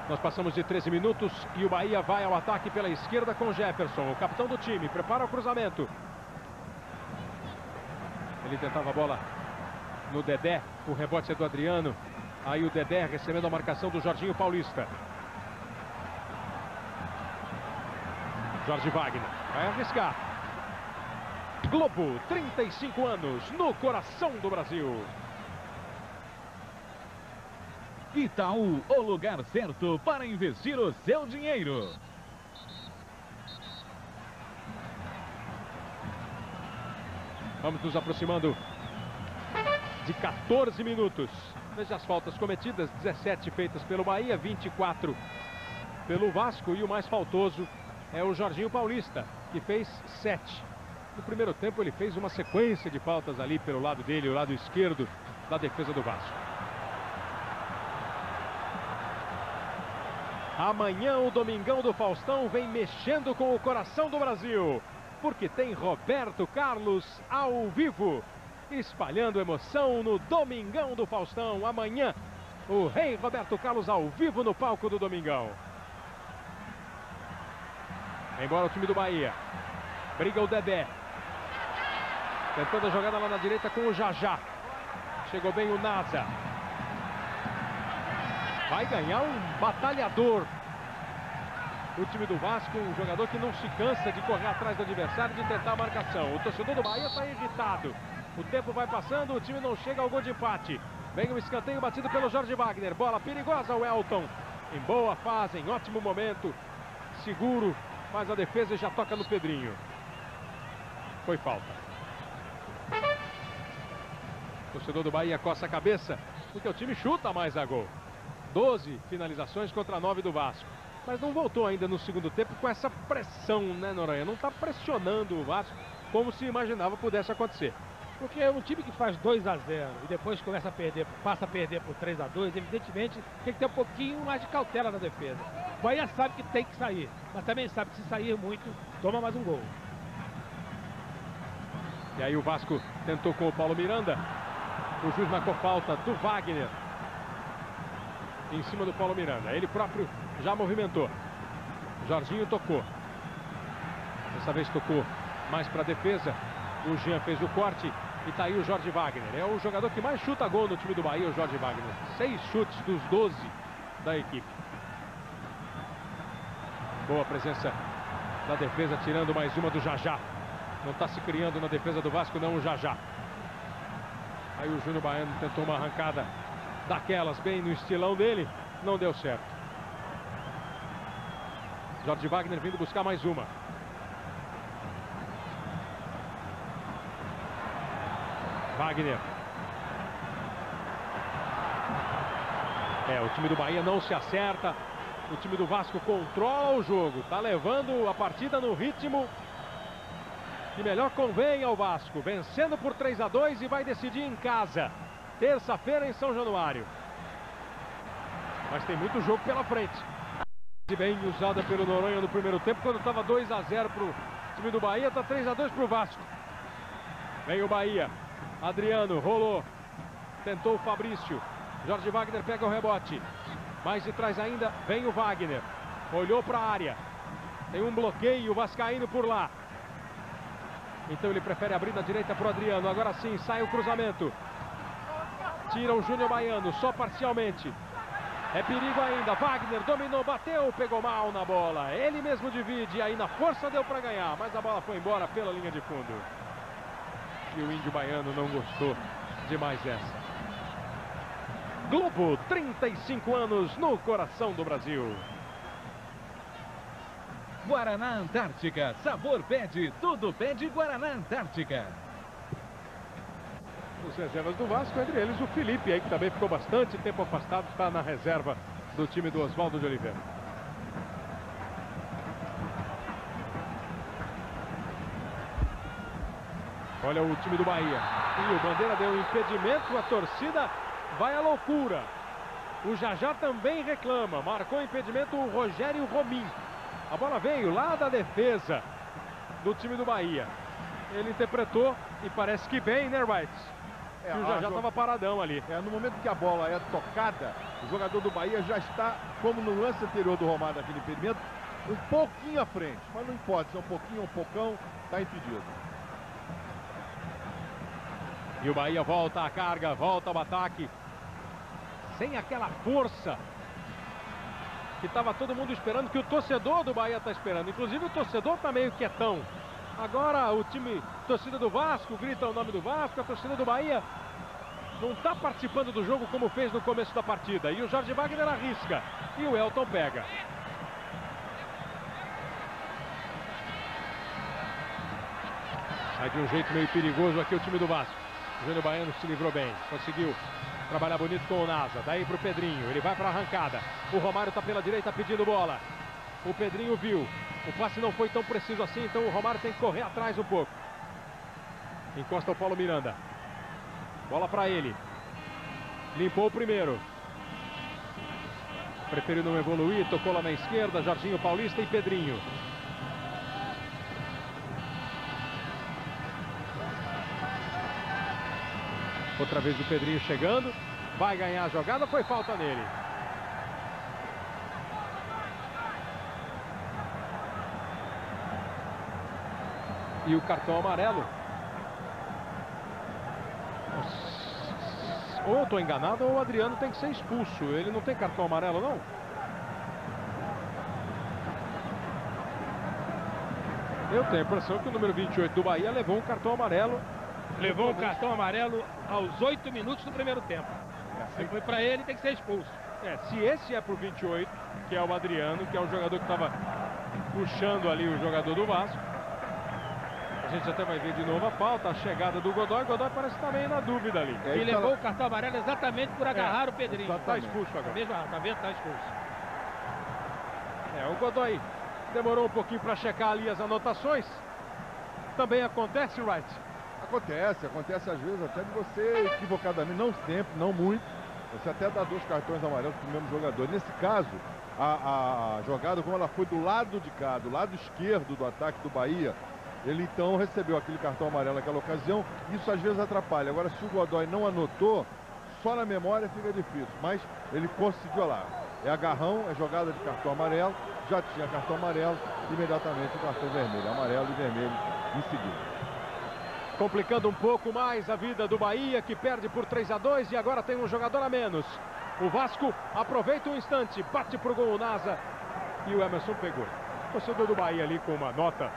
A: Nós passamos de 13 minutos e o Bahia vai ao ataque pela esquerda com Jefferson, o capitão do time, prepara o cruzamento. Ele tentava a bola no Dedé, o rebote é do Adriano. Aí o Dedé recebendo a marcação do Jorginho Paulista. Jorge Wagner vai arriscar. Globo, 35 anos, no coração do Brasil.
H: Itaú, o lugar certo para investir o seu dinheiro.
A: Vamos nos aproximando de 14 minutos. Veja as faltas cometidas, 17 feitas pelo Bahia, 24 pelo Vasco. E o mais faltoso é o Jorginho Paulista, que fez 7. No primeiro tempo ele fez uma sequência de faltas ali pelo lado dele, o lado esquerdo da defesa do Vasco. Amanhã o Domingão do Faustão vem mexendo com o coração do Brasil, porque tem Roberto Carlos ao vivo, espalhando emoção no Domingão do Faustão. Amanhã, o rei Roberto Carlos ao vivo no palco do Domingão. Embora o time do Bahia. Briga o Dedé. Tentando a jogada lá na direita com o Jajá. Chegou bem o Nasa. Vai ganhar um batalhador. O time do Vasco, um jogador que não se cansa de correr atrás do adversário, de tentar a marcação. O torcedor do Bahia está irritado. O tempo vai passando, o time não chega ao gol de empate. Vem um escanteio batido pelo Jorge Wagner. Bola perigosa, o Elton. Em boa fase, em ótimo momento. Seguro, faz a defesa e já toca no Pedrinho. Foi falta. O torcedor do Bahia coça a cabeça, porque o time chuta mais a gol. 12 finalizações contra 9 do Vasco. Mas não voltou ainda no segundo tempo com essa pressão, né, Noronha? Não está pressionando o Vasco como se imaginava pudesse acontecer.
B: Porque um time que faz 2-0 e depois começa a perder, passa a perder por 3-2, evidentemente tem que ter um pouquinho mais de cautela na defesa. O Bahia sabe que tem que sair, mas também sabe que se sair muito, toma mais um gol.
A: E aí o Vasco tentou com o Paulo Miranda. O juiz marcou falta do Wagner em cima do Paulo Miranda. Ele próprio já movimentou. Jorginho tocou. Dessa vez tocou mais para a defesa. O Jean fez o corte e tá aí o Jorge Wagner. É o jogador que mais chuta gol no time do Bahia, o Jorge Wagner. 6 chutes dos 12 da equipe. Boa presença da defesa, tirando mais uma do Jajá. Não está se criando na defesa do Vasco, não, o Jajá. Aí o Júnior Baiano tentou uma arrancada daquelas, bem no estilão dele. Não deu certo. Jorge Wagner vindo buscar mais uma. Wagner. O time do Bahia não se acerta. O time do Vasco controla o jogo. Tá levando a partida no ritmo que melhor convém ao Vasco. Vencendo por 3-2 e vai decidir em casa. Terça-feira em São Januário. Mas tem muito jogo pela frente. Bem usada pelo Noronha no primeiro tempo, quando estava 2-0 para o time do Bahia. Está 3-2 para o Vasco. Vem o Bahia. Adriano rolou. Tentou o Fabrício. Jorge Wagner pega o rebote. Mais de trás ainda vem o Wagner. Olhou para a área. Tem um bloqueio vascaíno por lá. Então ele prefere abrir na direita para o Adriano. Agora sim, sai o cruzamento. Tira o Júnior Baiano, só parcialmente. É perigo ainda. Wagner dominou, bateu, pegou mal na bola. Ele mesmo divide, aí na força deu para ganhar. Mas a bola foi embora pela linha de fundo. E o índio baiano não gostou de mais essa. Globo, 35 anos no coração do Brasil.
H: Guaraná Antártica, sabor pede, tudo pede Guaraná Antártica.
A: Os reservas do Vasco, entre eles o Felipe aí, que também ficou bastante tempo afastado, está na reserva do time do Oswaldo de Oliveira. Olha o time do Bahia. E o Bandeira deu um impedimento, a torcida vai à loucura. O Jajá também reclama, marcou impedimento o Rogério Romim. A bola veio lá da defesa do time do Bahia. Ele interpretou e parece que bem, né, Wright? E o Jajá estava paradão ali.
G: No momento que a bola é tocada, o jogador do Bahia já está, como no lance anterior do Romário daquele impedimento, um pouquinho à frente. Mas não importa, se é um pouquinho ou um pocão, está impedido.
A: E o Bahia volta à carga, volta ao ataque. Sem aquela força que estava todo mundo esperando, que o torcedor do Bahia está esperando. Inclusive o torcedor está meio quietão. Agora o time, torcida do Vasco, grita o nome do Vasco. A torcida do Bahia não está participando do jogo como fez no começo da partida. E o Jorge Wagner arrisca. E o Elton pega. Sai de um jeito meio perigoso aqui o time do Vasco. O Júnior Baiano se livrou bem. Conseguiu trabalhar bonito com o Nasa. Daí para o Pedrinho. Ele vai para a arrancada. O Romário está pela direita pedindo bola. O Pedrinho viu. O passe não foi tão preciso assim. Então o Romário tem que correr atrás um pouco. Encosta o Paulo Miranda. Bola para ele. Limpou o primeiro. Preferiu não evoluir. Tocou lá na esquerda. Jorginho Paulista e Pedrinho. Outra vez o Pedrinho chegando. Vai ganhar a jogada. Foi falta nele. E o cartão amarelo. Ou eu estou enganado ou o Adriano tem que ser expulso. Ele não tem cartão amarelo, não? Eu tenho a impressão que o número 28 do Bahia levou um cartão amarelo.
B: Levou um cartão amarelo aos 8 minutos do primeiro tempo. Se foi para ele, tem que ser expulso.
A: Se esse é pro 28, que é o Adriano, que é o jogador que estava puxando ali o jogador do Vasco. A gente até vai ver de novo a falta, a chegada do Godoy. Godoy parece que tá meio na dúvida ali.
B: E levou o cartão amarelo exatamente por agarrar o Pedrinho.
A: Está expulso agora.
B: Tá vendo? Tá expulso.
A: O Godoy demorou um pouquinho para checar ali as anotações. Também acontece, Wright?
G: Acontece às vezes até de você equivocadamente, não sempre, não muito. Você até dá 2 cartões amarelos para o mesmo jogador. Nesse caso, a jogada, como ela foi do lado de cá, do lado esquerdo do ataque do Bahia, ele então recebeu aquele cartão amarelo naquela ocasião. Isso às vezes atrapalha. Agora, se o Godoy não anotou, só na memória fica difícil. Mas ele conseguiu lá. É agarrão, é jogada de cartão amarelo. Já tinha cartão amarelo, imediatamente o cartão vermelho. Amarelo e vermelho em seguida.
A: Complicando um pouco mais a vida do Bahia, que perde por 3-2 e agora tem um jogador a menos. O Vasco aproveita um instante, bate pro gol o Nasa e o Emerson pegou. O torcedor do Bahia ali com uma nota.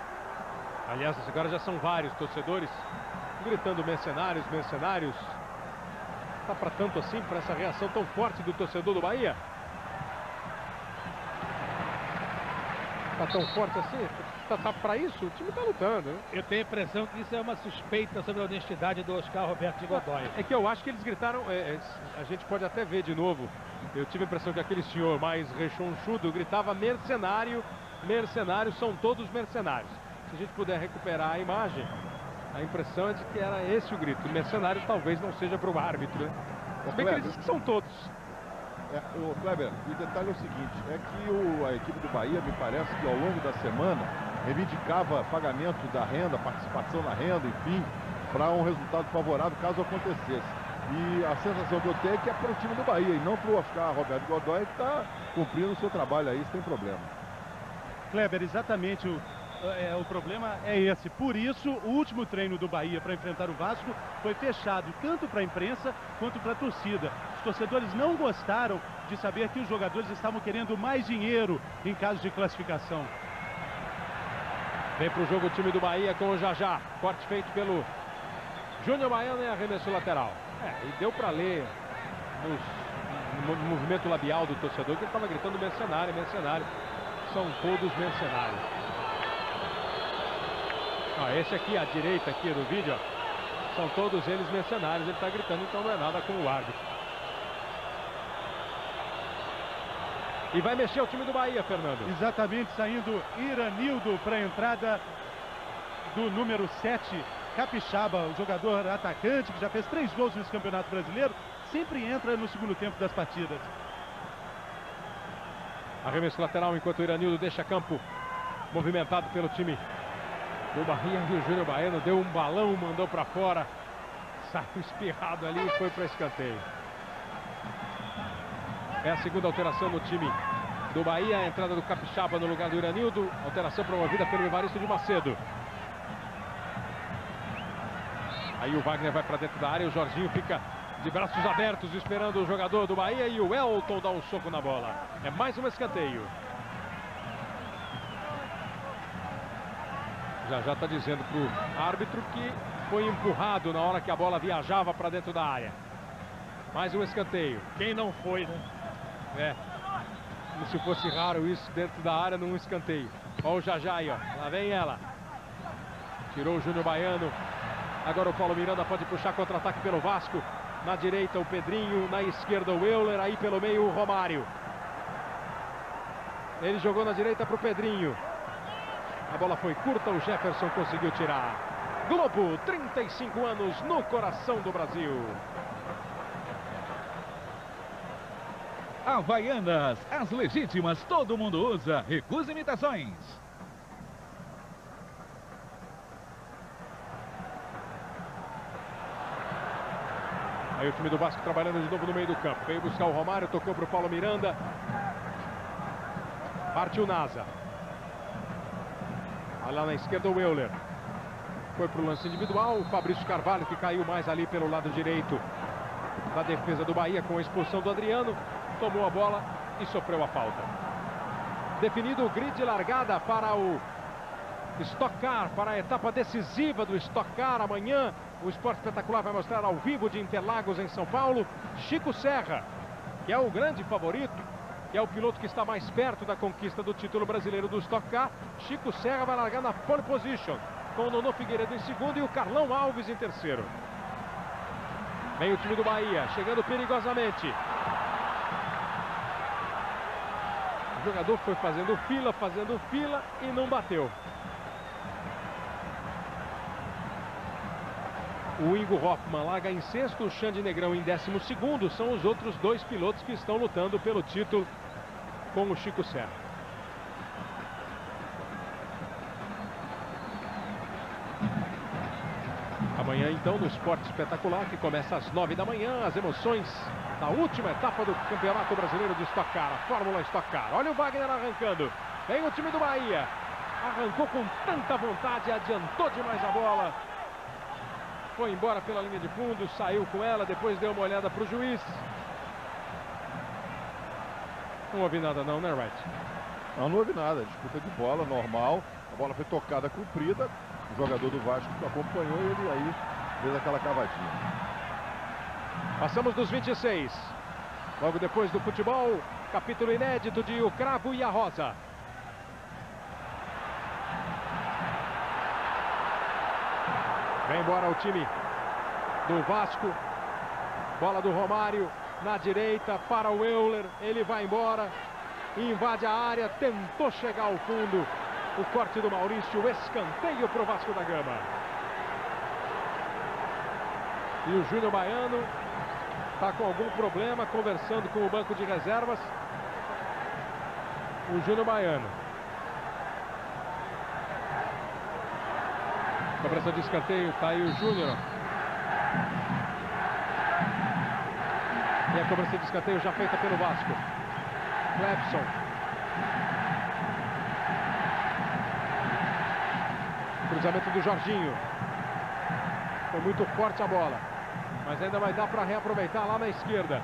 A: Aliás, agora já são vários torcedores gritando mercenários, mercenários. Tá para tanto assim, para essa reação tão forte do torcedor do Bahia? Tá tão forte assim? Tá para isso? O time tá lutando, né?
B: Eu tenho a impressão que isso é uma suspeita sobre a honestidade do Oscar Roberto de Godoy.
A: É que eu acho que eles gritaram, a gente pode até ver de novo. Eu tive a impressão que aquele senhor mais rechonchudo gritava mercenário, mercenários são todos mercenários. Se a gente puder recuperar a imagem, a impressão é de que era esse o grito. Mercenário talvez não seja para o árbitro, né? Se bem que eles são todos.
G: O Kleber, o detalhe é o seguinte, é que a equipe do Bahia, me parece que ao longo da semana, reivindicava pagamento da renda, participação na renda, enfim, para um resultado favorável caso acontecesse. E a sensação que eu tenho é que é para o time do Bahia, e não para o Oscar Roberto Godoy, que está cumprindo o seu trabalho aí, sem problema.
C: Kleber, exatamente o problema é esse. Por isso, o último treino do Bahia para enfrentar o Vasco foi fechado tanto para a imprensa quanto para a torcida. Os torcedores não gostaram de saber que os jogadores estavam querendo mais dinheiro em caso de classificação.
A: Vem para o jogo o time do Bahia com o Jajá. Corte feito pelo Júnior Baiano e arremesso lateral. E deu para ler no movimento labial do torcedor que ele estava gritando mercenário, mercenário. São todos mercenários. Esse aqui, à direita aqui do vídeo, São todos eles mercenários, ele está gritando, então não é nada com o árbitro. E vai mexer o time do Bahia, Fernando.
C: Exatamente, saindo Iranildo para a entrada do número 7, Capixaba, o jogador atacante que já fez 3 gols nesse Campeonato Brasileiro, sempre entra no segundo tempo das partidas.
A: Arremesso lateral enquanto o Iranildo deixa campo movimentado pelo time do Bahia. E o Júnior Baiano deu um balão, mandou para fora, saiu espirrado ali e foi para escanteio. É a segunda alteração no time do Bahia, a entrada do Capixaba no lugar do Iranildo, alteração promovida pelo Evaristo de Macedo. Aí o Wagner vai para dentro da área, o Jorginho fica de braços abertos esperando o jogador do Bahia e o Elton dá um soco na bola. É mais um escanteio. Já está dizendo para o árbitro que foi empurrado na hora que a bola viajava para dentro da área. Mais um escanteio.
E: Quem não foi, né?
A: É, como se fosse raro isso dentro da área num escanteio. Olha o Jajá aí, ó. Lá vem ela. Tirou o Júnior Baiano. Agora o Paulo Miranda pode puxar contra-ataque pelo Vasco. Na direita o Pedrinho, na esquerda o Euler, aí pelo meio o Romário. Ele jogou na direita para o Pedrinho. A bola foi curta, o Jefferson conseguiu tirar. Globo, 35 anos no coração do Brasil.
H: Havaianas, as legítimas, todo mundo usa. Recusa imitações.
A: Aí o time do Vasco trabalhando de novo no meio do campo. Veio buscar o Romário, tocou para o Paulo Miranda. Partiu Nasa. Aí lá na esquerda o Euler. Foi para o lance individual. O Fabrício Carvalho que caiu mais ali pelo lado direito da defesa do Bahia com a expulsão do Adriano. Tomou a bola e sofreu a falta. Definido o grid de largada para o Stock Car, para a etapa decisiva do Stock Car. Amanhã o Esporte Espetacular vai mostrar ao vivo de Interlagos em São Paulo Chico Serra, que é o grande favorito, que é o piloto que está mais perto da conquista do título brasileiro do Stock Car. Chico Serra vai largar na pole position, com o Nono Figueiredo em segundo e o Carlão Alves em terceiro. Vem o time do Bahia, chegando perigosamente. O jogador foi fazendo fila e não bateu. O Ingo Hoffmann larga em sexto, o Xande Negrão em 12º. São os outros 2 pilotos que estão lutando pelo título com o Chico Serra. Amanhã então no Esporte Espetacular, que começa às 9 da manhã, as emoções da última etapa do Campeonato Brasileiro de Stock Car, a Fórmula Stock Car. Olha o Wagner arrancando, vem o time do Bahia, arrancou com tanta vontade, adiantou demais a bola, foi embora pela linha de fundo, saiu com ela, depois deu uma olhada para o juiz. Não houve nada não, né, Wright?
G: Não houve nada, disputa de bola normal, a bola foi tocada comprida, o jogador do Vasco acompanhou ele aí fez aquela cavadinha.
A: Passamos dos 26. Logo depois do futebol, capítulo inédito de O Cravo e a Rosa. Vem embora o time do Vasco. Bola do Romário na direita para o Euler. Ele vai embora, invade a área, tentou chegar ao fundo. O corte do Maurício, o escanteio para o Vasco da Gama. E o Júnior Baiano está com algum problema, conversando com o banco de reservas. O Júnior Baiano. Cobrança de escanteio, está aí o Júnior. E a cobrança de escanteio já feita pelo Vasco. Clebson. Cruzamento do Jorginho. Foi muito forte a bola, mas ainda vai dar para reaproveitar lá na esquerda.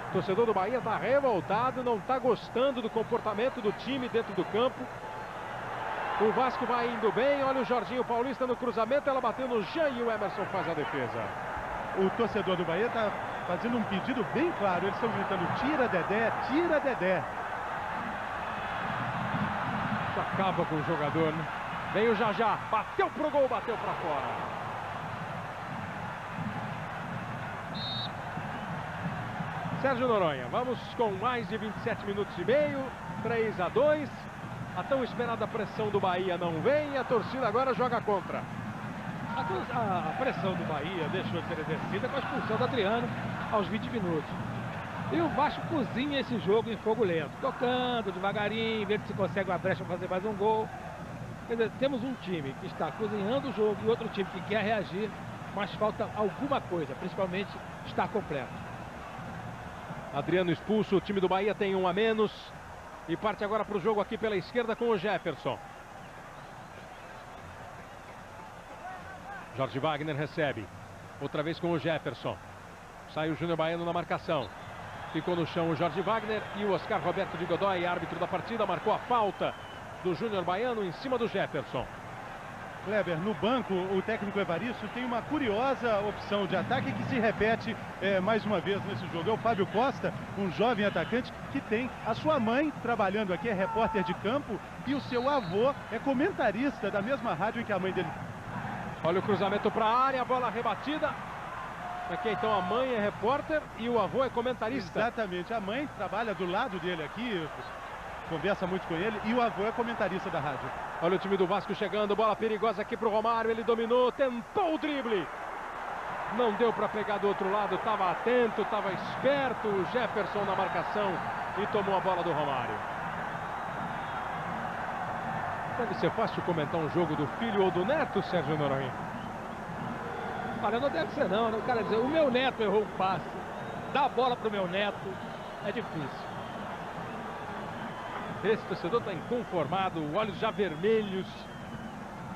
A: O torcedor do Bahia está revoltado, não está gostando do comportamento do time dentro do campo. O Vasco vai indo bem, olha o Jorginho Paulista no cruzamento, ela bateu no Jean e o Emerson faz a defesa.
C: O torcedor do Bahia está fazendo um pedido bem claro, eles estão gritando: tira Dedé, tira Dedé.
A: Isso acaba com o jogador, né? Vem o Jajá, bateu pro gol, bateu para fora. Sérgio Noronha, vamos com mais de 27 minutos e meio, 3-2. A tão esperada pressão do Bahia não vem, a torcida agora joga contra.
B: A pressão do Bahia deixou de ser exercida com a expulsão do Adriano aos 20 minutos. E o Vasco cozinha esse jogo em fogo lento, tocando devagarinho, vendo se consegue uma brecha para fazer mais um gol. Quer dizer, temos um time que está cozinhando o jogo e outro time que quer reagir, mas falta alguma coisa, principalmente estar completo.
A: Adriano expulso, o time do Bahia tem um a menos e parte agora para o jogo aqui pela esquerda com o Jefferson. Jorge Wagner recebe, outra vez com o Jefferson. Sai o Júnior Baiano na marcação. Ficou no chão o Jorge Wagner e o Oscar Roberto de Godoy, árbitro da partida, marcou a falta do Júnior Baiano em cima do Jefferson.
C: Kleber, no banco, o técnico Evaristo tem uma curiosa opção de ataque que se repete mais uma vez nesse jogo. É o Fábio Costa, um jovem atacante que tem a sua mãe trabalhando aqui, é repórter de campo, e o seu avô é comentarista da mesma rádio em que a mãe dele...
A: Olha o cruzamento para a área, a bola rebatida. Aqui então a mãe é repórter e o avô é comentarista.
C: Exatamente, a mãe trabalha do lado dele aqui, conversa muito com ele, e o avô é comentarista da rádio.
A: Olha o time do Vasco chegando, bola perigosa aqui para o Romário, ele dominou, tentou o drible. Não deu para pegar do outro lado, estava atento, estava esperto o Jefferson na marcação e tomou a bola do Romário. Deve ser fácil comentar um jogo do filho ou do neto, Sérgio Noronha?
B: Olha, não deve ser não, né? O cara dizer, o meu neto errou um passe, dá a bola para o meu neto, é difícil.
A: Esse torcedor está inconformado, olhos já vermelhos,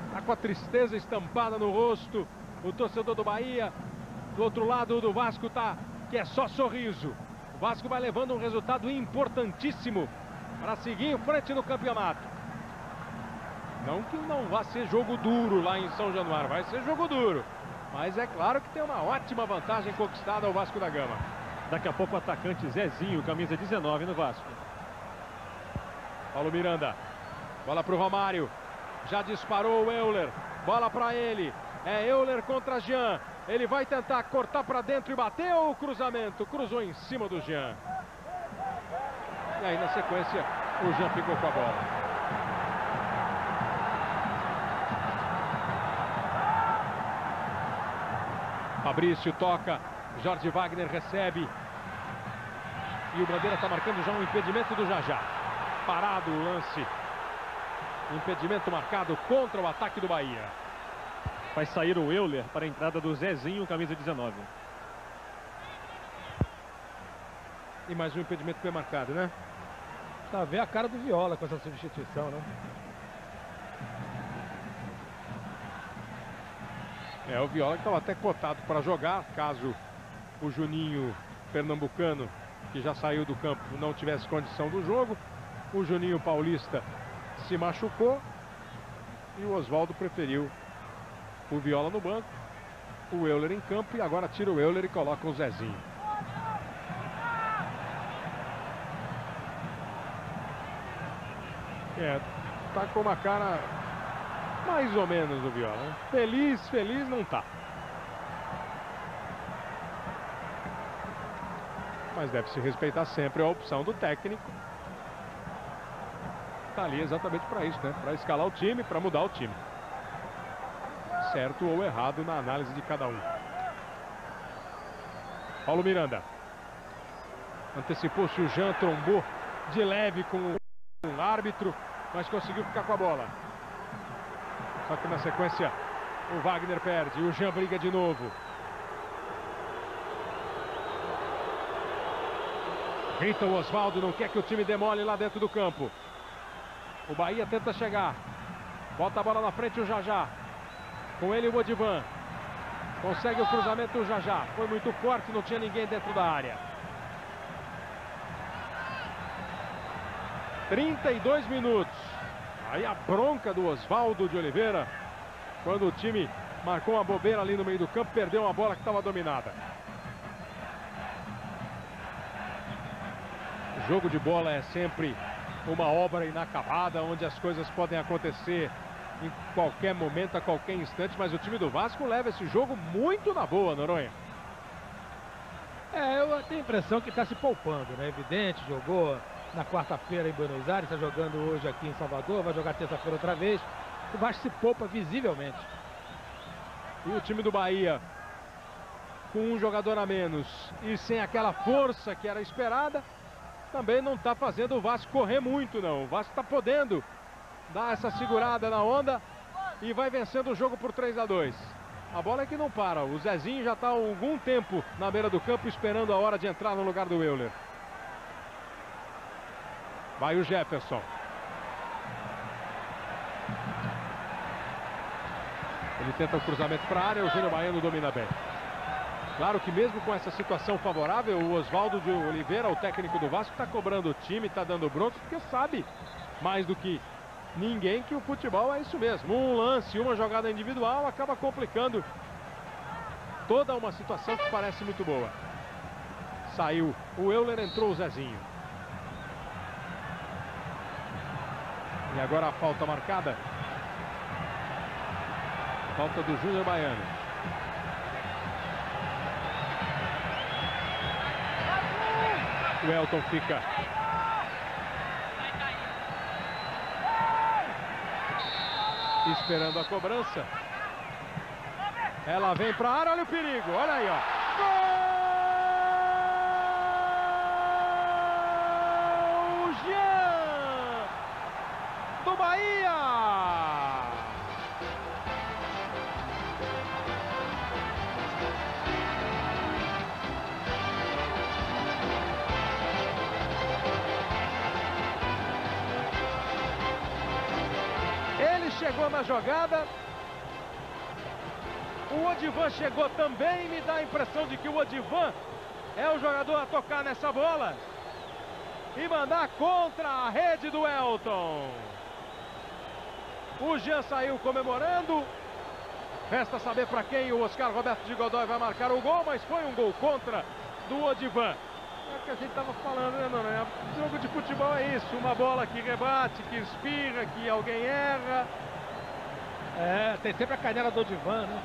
A: está com a tristeza estampada no rosto. O torcedor do Bahia, do outro lado do Vasco, tá que é só sorriso. O Vasco vai levando um resultado importantíssimo para seguir em frente no campeonato. Não que não vá ser jogo duro lá em São Januário, vai ser jogo duro. Mas é claro que tem uma ótima vantagem conquistada ao Vasco da Gama.
E: Daqui a pouco o atacante Zezinho, camisa 19 no Vasco.
A: Paulo Miranda, bola para o Romário, já disparou o Euler, bola para ele, é Euler contra Jean, ele vai tentar cortar para dentro e bateu o cruzamento, cruzou em cima do Jean. E aí na sequência o Jean ficou com a bola. Fabrício toca, Jorge Wagner recebe e o Bandeira está marcando já um impedimento do Jajá. Parado o lance, impedimento marcado contra o ataque do Bahia.
E: Vai sair o Euler para a entrada do Zezinho, camisa 19.
A: E mais um impedimento foi marcado, né?
B: Tá a ver a cara do Viola com essa substituição, né?
A: É, o Viola que estava até cotado para jogar, caso o Juninho pernambucano, que já saiu do campo, não tivesse condição do jogo. O Juninho Paulista se machucou e o Oswaldo preferiu o Viola no banco, o Euler em campo, e agora tira o Euler e coloca o Zezinho. É, tá com uma cara mais ou menos o Viola, né? Feliz, feliz não tá. Mas deve se respeitar sempre a opção do técnico. Tá ali exatamente para isso, né? Para escalar o time, para mudar o time. Certo ou errado na análise de cada um. Paulo Miranda. Antecipou-se o Jean, trombou de leve com o árbitro, mas conseguiu ficar com a bola. Só que na sequência o Wagner perde, o Jean briga de novo. Grita o Oswaldo, não quer que o time demole lá dentro do campo. O Bahia tenta chegar. Bota a bola na frente o Jajá. Com ele o Odivan. Consegue o cruzamento o Jajá. Foi muito forte, não tinha ninguém dentro da área. 32 minutos. Aí a bronca do Oswaldo de Oliveira, quando o time marcou uma bobeira ali no meio do campo, perdeu uma bola que estava dominada. O jogo de bola é sempre uma obra inacabada, onde as coisas podem acontecer em qualquer momento, a qualquer instante, mas o time do Vasco leva esse jogo muito na boa, Noronha.
B: Eu tenho a impressão que está se poupando, né? Evidente, jogou na quarta-feira em Buenos Aires, está jogando hoje aqui em Salvador, vai jogar terça-feira outra vez. O Vasco se poupa visivelmente.
A: E o time do Bahia, com um jogador a menos e sem aquela força que era esperada, também não está fazendo o Vasco correr muito, não. O Vasco está podendo dar essa segurada na onda e vai vencendo o jogo por 3-2. A bola é que não para. O Zezinho já está há algum tempo na beira do campo esperando a hora de entrar no lugar do Euler. Vai o Jefferson. Ele tenta o cruzamento para a área, o Júnior Baiano domina bem. Claro que mesmo com essa situação favorável, o Oswaldo de Oliveira, o técnico do Vasco, está cobrando o time, está dando bronca, porque sabe mais do que ninguém que o futebol é isso mesmo. Um lance, uma jogada individual acaba complicando toda uma situação que parece muito boa. Saiu o Euler, entrou o Zezinho. E agora a falta marcada. Falta do Júnior Baiano. O Elton fica esperando a cobrança. Ela vem para a área, olha o perigo, olha aí, ó. Gol! Jean do Bahia! Chegou na jogada, o Odivan chegou também, me dá a impressão de que o Odivan é o jogador a tocar nessa bola e mandar contra a rede do Elton. O Jean saiu comemorando, resta saber para quem o Oscar Roberto de Godoy vai marcar o gol, mas foi um gol contra do Odivan. É o que a gente estava falando, né, Noronha? Jogo de futebol é isso, uma bola que rebate, que espirra, que alguém erra.
B: Tem sempre a canela do Odivan, né?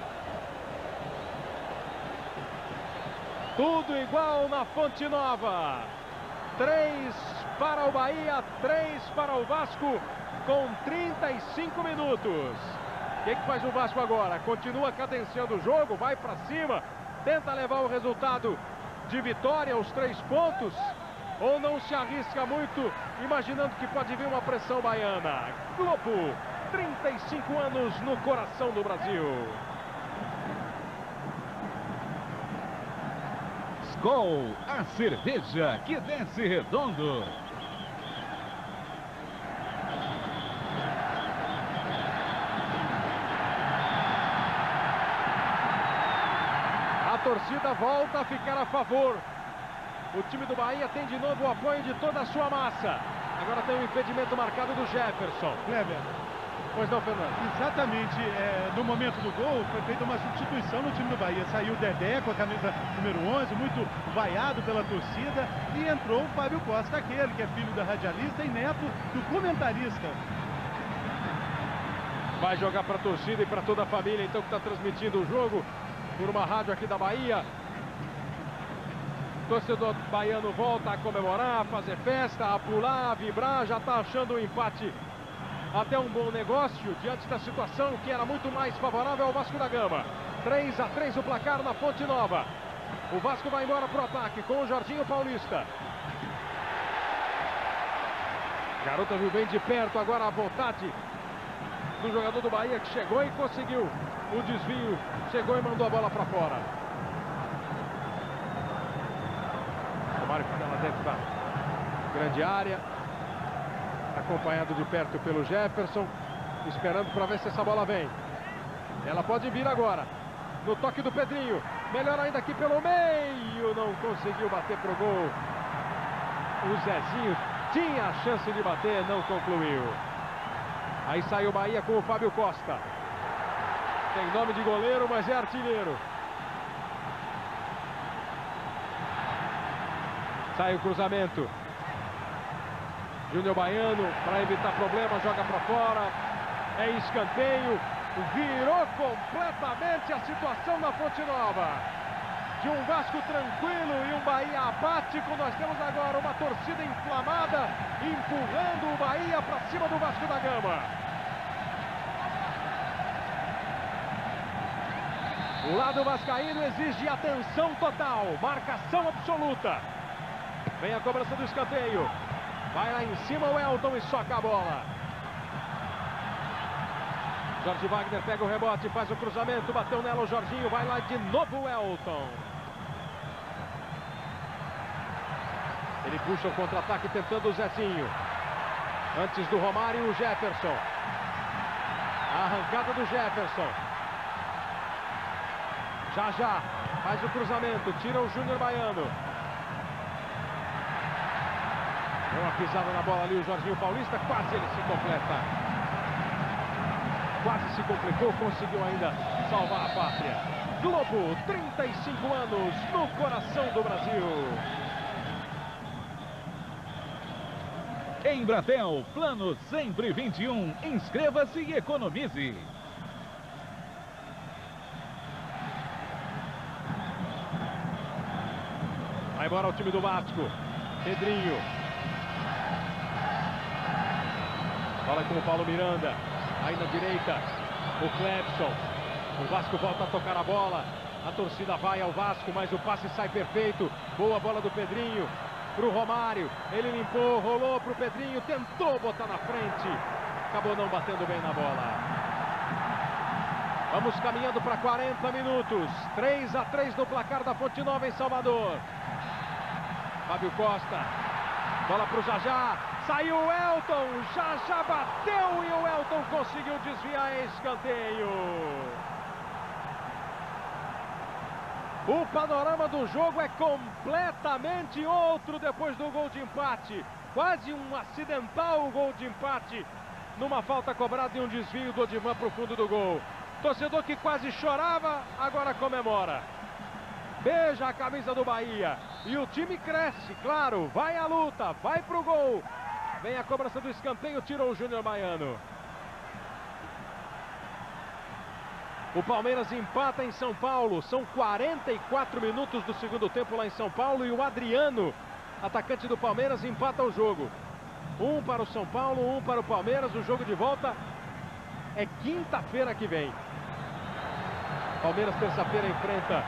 A: Tudo igual na Fonte Nova. 3 para o Bahia, 3 para o Vasco, com 35 minutos. O que faz o Vasco agora? Continua cadenciando o jogo, vai para cima, tenta levar o resultado de vitória, os 3 pontos, ou não se arrisca muito, imaginando que pode vir uma pressão baiana. Globo, 35 anos no coração do Brasil.
H: Skol, a cerveja que desce redondo.
A: A torcida volta a ficar a favor. O time do Bahia tem de novo o apoio de toda a sua massa. Agora tem um impedimento marcado do Jefferson.
C: Kleber.
A: Pois não, Fernando?
C: Exatamente, no momento do gol foi feita uma substituição no time do Bahia. Saiu o Dedé com a camisa número 11, muito vaiado pela torcida, e entrou o Fábio Costa, aquele que é filho da radialista e neto do comentarista.
A: Vai jogar para a torcida e para toda a família, então, que está transmitindo o jogo por uma rádio aqui da Bahia. O torcedor baiano volta a comemorar, a fazer festa, a pular, a vibrar, já está achando o empate até um bom negócio diante da situação que era muito mais favorável ao Vasco da Gama. 3-3 o placar na Fonte Nova. O Vasco vai embora para o ataque com o Jorginho Paulista. Garota viu bem de perto agora a vontade do jogador do Bahia, que chegou e conseguiu o desvio, chegou e mandou a bola para fora. O Mário fica lá dentro da grande área, acompanhado de perto pelo Jefferson, esperando para ver se essa bola vem. Ela pode vir agora, no toque do Pedrinho, melhor ainda aqui pelo meio, não conseguiu bater pro gol. O Zezinho tinha a chance de bater, não concluiu. Aí sai o Bahia com o Fábio Costa. Tem nome de goleiro, mas é artilheiro. Sai o cruzamento. Júnior Baiano, para evitar problema, joga para fora. É escanteio. Virou completamente a situação na Fonte Nova. de um Vasco tranquilo e um Bahia apático. Nós temos agora uma torcida inflamada, empurrando o Bahia para cima do Vasco da Gama. O lado vascaíno exige atenção total, marcação absoluta. Vem a cobrança do escanteio. Vai lá em cima o Elton e soca a bola. Jorge Wagner pega o rebote, faz o cruzamento, bateu nela o Jorginho, vai lá de novo o Elton. Ele puxa o contra-ataque tentando o Zezinho. Antes do Romário, o Jefferson. A arrancada do Jefferson. Já faz o cruzamento, tira o Júnior Baiano. Deu uma pisada na bola ali o Jorginho Paulista, quase ele se completa. Quase se complicou, conseguiu ainda salvar a pátria. Globo, 35 anos no coração do Brasil.
H: Embratel, plano sempre 21. Inscreva-se e economize.
A: Vai embora o time do Vasco. Pedrinho. Bola com o Paulo Miranda. Aí na direita, o Clebson. O Vasco volta a tocar a bola. A torcida vai ao Vasco, mas o passe sai perfeito. Boa bola do Pedrinho para o Romário. Ele limpou, rolou para o Pedrinho, tentou botar na frente. Acabou não batendo bem na bola. Vamos caminhando para 40 minutos. 3-3 no placar da Fonte Nova em Salvador. Fábio Costa. Bola para o Jajá. Saiu o Elton, já bateu e o Elton conseguiu desviar escanteio. O panorama do jogo é completamente outro depois do gol de empate. Quase um acidental gol de empate numa falta cobrada e um desvio do Odivan para o fundo do gol. Torcedor que quase chorava, agora comemora. Beija a camisa do Bahia e o time cresce, claro, vai à luta, vai pro gol. Vem a cobrança do escanteio, tirou o Júnior Baiano. O Palmeiras empata em São Paulo. São 44 minutos do segundo tempo lá em São Paulo. E o Adriano, atacante do Palmeiras, empata o jogo. Um para o São Paulo, um para o Palmeiras. O jogo de volta é quinta-feira que vem. Palmeiras, terça-feira, enfrenta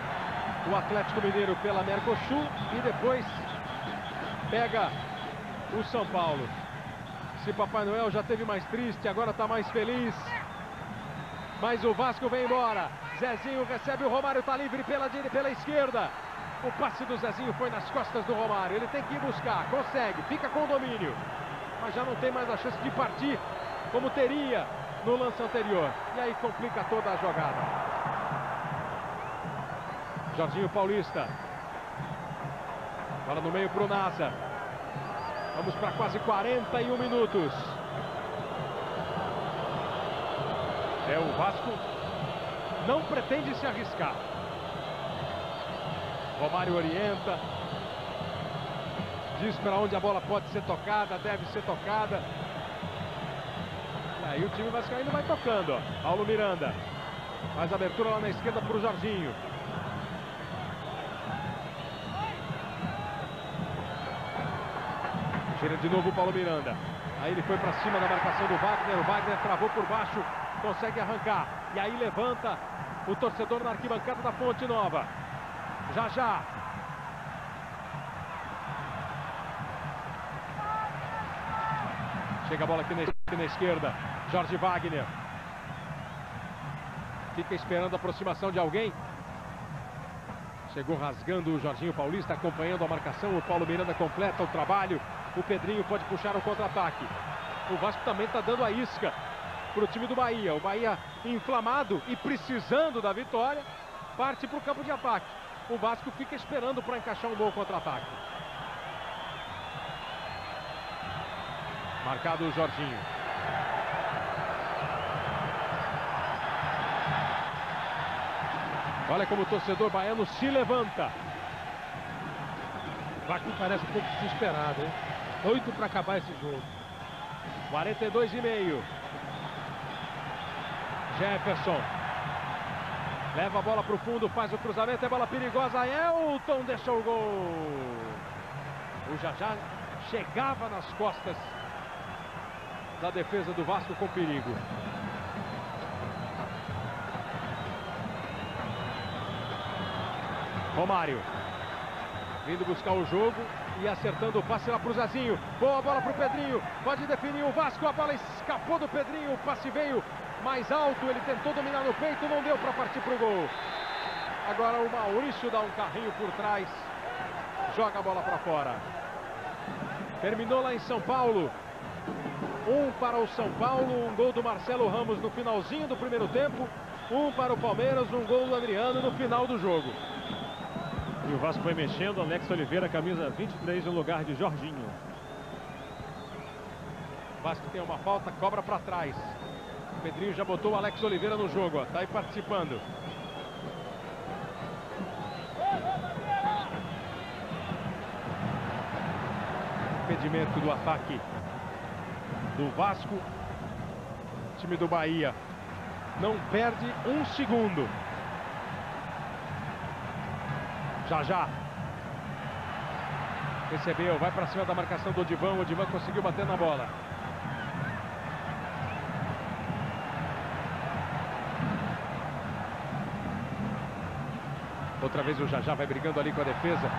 A: o Atlético Mineiro pela Mercosul. E depois pega o São Paulo. Se Papai Noel já teve mais triste, agora está mais feliz. Mas o Vasco vem embora. Zezinho recebe o Romário, está livre pela esquerda. O passe do Zezinho foi nas costas do Romário. Ele tem que ir buscar, consegue, fica com o domínio. Mas já não tem mais a chance de partir como teria no lance anterior. E aí complica toda a jogada. Jorginho Paulista. Bola no meio para o Nasa. Vamos para quase 41 minutos. O Vasco não pretende se arriscar. Romário orienta. Diz para onde a bola pode ser tocada, deve ser tocada. E aí o time vascaíno vai tocando, ó. Paulo Miranda. Faz abertura lá na esquerda para o Jorginho. Tira de novo o Paulo Miranda. Aí ele foi para cima da marcação do Wagner. O Wagner travou por baixo, consegue arrancar. E aí levanta o torcedor na arquibancada da Fonte Nova. Já. Chega a bola aqui na esquerda. Jorge Wagner. Fica esperando a aproximação de alguém. Chegou rasgando o Jorginho Paulista, acompanhando a marcação. O Paulo Miranda completa o trabalho. O Pedrinho pode puxar o contra-ataque. O Vasco também está dando a isca para o time do Bahia. O Bahia inflamado e precisando da vitória, parte para o campo de ataque. O Vasco fica esperando para encaixar um bom contra-ataque. Marcado o Jorginho. Olha como o torcedor baiano se levanta.
B: O Vasco parece um pouco desesperado, hein? Doido para acabar esse jogo.
A: 42,5. Jefferson. Leva a bola para o fundo, faz o cruzamento, é bola perigosa. Elton deixou o gol. O Jajá chegava nas costas da defesa do Vasco com perigo. Romário vindo buscar o jogo e acertando o passe lá para o Zezinho. Boa bola para o Pedrinho, pode definir o Vasco. A bola escapou do Pedrinho, o passe veio mais alto, ele tentou dominar no peito, não deu para partir para o gol. Agora o Maurício dá um carrinho por trás, joga a bola para fora. Terminou lá em São Paulo. 1 para o São Paulo, um gol do Marcelo Ramos no finalzinho do primeiro tempo. 1 para o Palmeiras, um gol do Adriano no final do jogo.
E: E o Vasco vai mexendo, Alex Oliveira, camisa 23 no lugar de Jorginho.
A: O Vasco tem uma falta, cobra para trás. O Pedrinho já botou o Alex Oliveira no jogo, ó, tá aí participando. Impedimento do ataque do Vasco. Time do Bahia não perde um segundo. Já recebeu, vai para cima da marcação do Odivan. O Odivan conseguiu bater na bola. Outra vez o Jajá vai brigando ali com a defesa.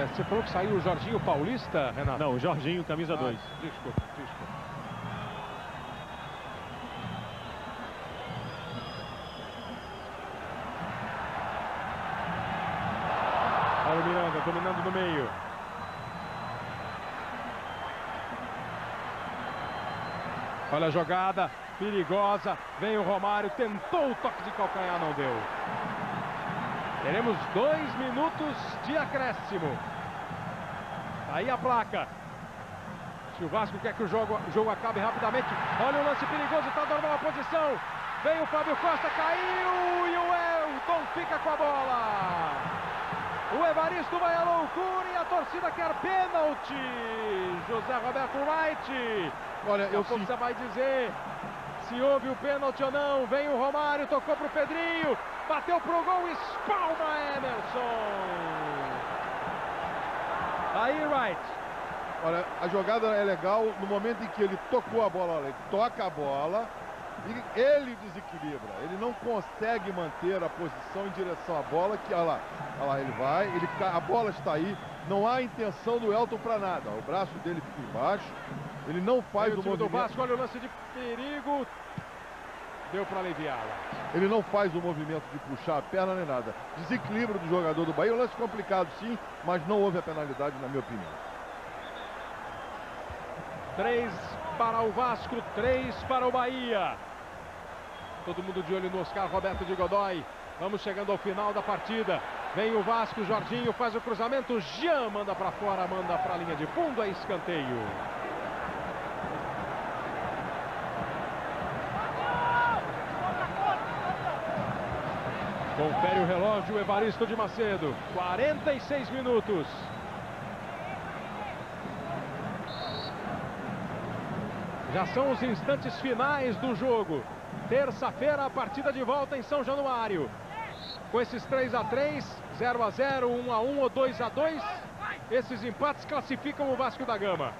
A: Você falou que saiu o Jorginho Paulista, Renato?
E: Não, o Jorginho, camisa 2.
A: Desculpa. Paulo Miranda dominando no meio. Olha a jogada, perigosa. Vem o Romário, tentou o toque de calcanhar, não deu. Teremos 2 minutos de acréscimo. Aí a placa. Se o Vasco quer que o jogo acabe rapidamente. Olha o lance perigoso, está dando uma posição. Vem o Fábio Costa, caiu e o Elton fica com a bola. O Evaristo vai à loucura e a torcida quer pênalti. José Roberto Wright.
G: Olha, eu
A: você vai dizer se houve o pênalti ou não. Vem o Romário, tocou para o Pedrinho. Bateu pro gol, espalma Emerson. Aí, Wright.
G: Olha, a jogada é legal no momento em que ele tocou a bola, ele toca a bola e ele desequilibra. Ele não consegue manter a posição em direção à bola, que olha lá ele vai, a bola está aí, não há intenção do Elton para nada. O braço dele fica embaixo, ele não faz o movimento.
A: Do Vasco, olha o lance de perigo. Deu para aliviá-la.
G: Ele não faz o movimento de puxar a perna nem nada. Desequilíbrio do jogador do Bahia. Um lance complicado sim, mas não houve a penalidade na minha opinião.
A: 3 para o Vasco, 3 para o Bahia. Todo mundo de olho no Oscar Roberto de Godoy. Vamos chegando ao final da partida. Vem o Vasco, Jorginho faz o cruzamento. Jean manda para fora, manda para a linha de fundo, é escanteio. Confere o relógio, Evaristo de Macedo. 46 minutos. Já são os instantes finais do jogo. Terça-feira, a partida de volta em São Januário. Com esses 3-3, 0-0, 1-1 ou 2-2, esses empates classificam o Vasco da Gama.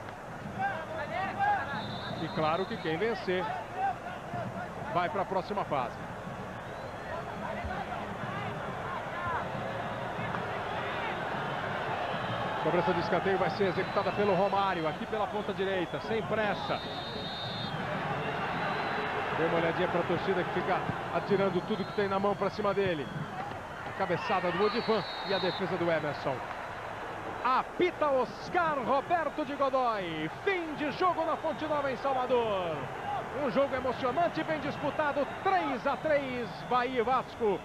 A: E claro que quem vencer vai para a próxima fase. A cobrança de escanteio vai ser executada pelo Romário, aqui pela ponta direita, sem pressa. Dê uma olhadinha para a torcida que fica atirando tudo que tem na mão para cima dele. A cabeçada do Odivan e a defesa do Emerson. Apita Oscar Roberto de Godoy. Fim de jogo na Fonte Nova em Salvador. Um jogo emocionante, bem disputado, 3-3, Bahia e Vasco.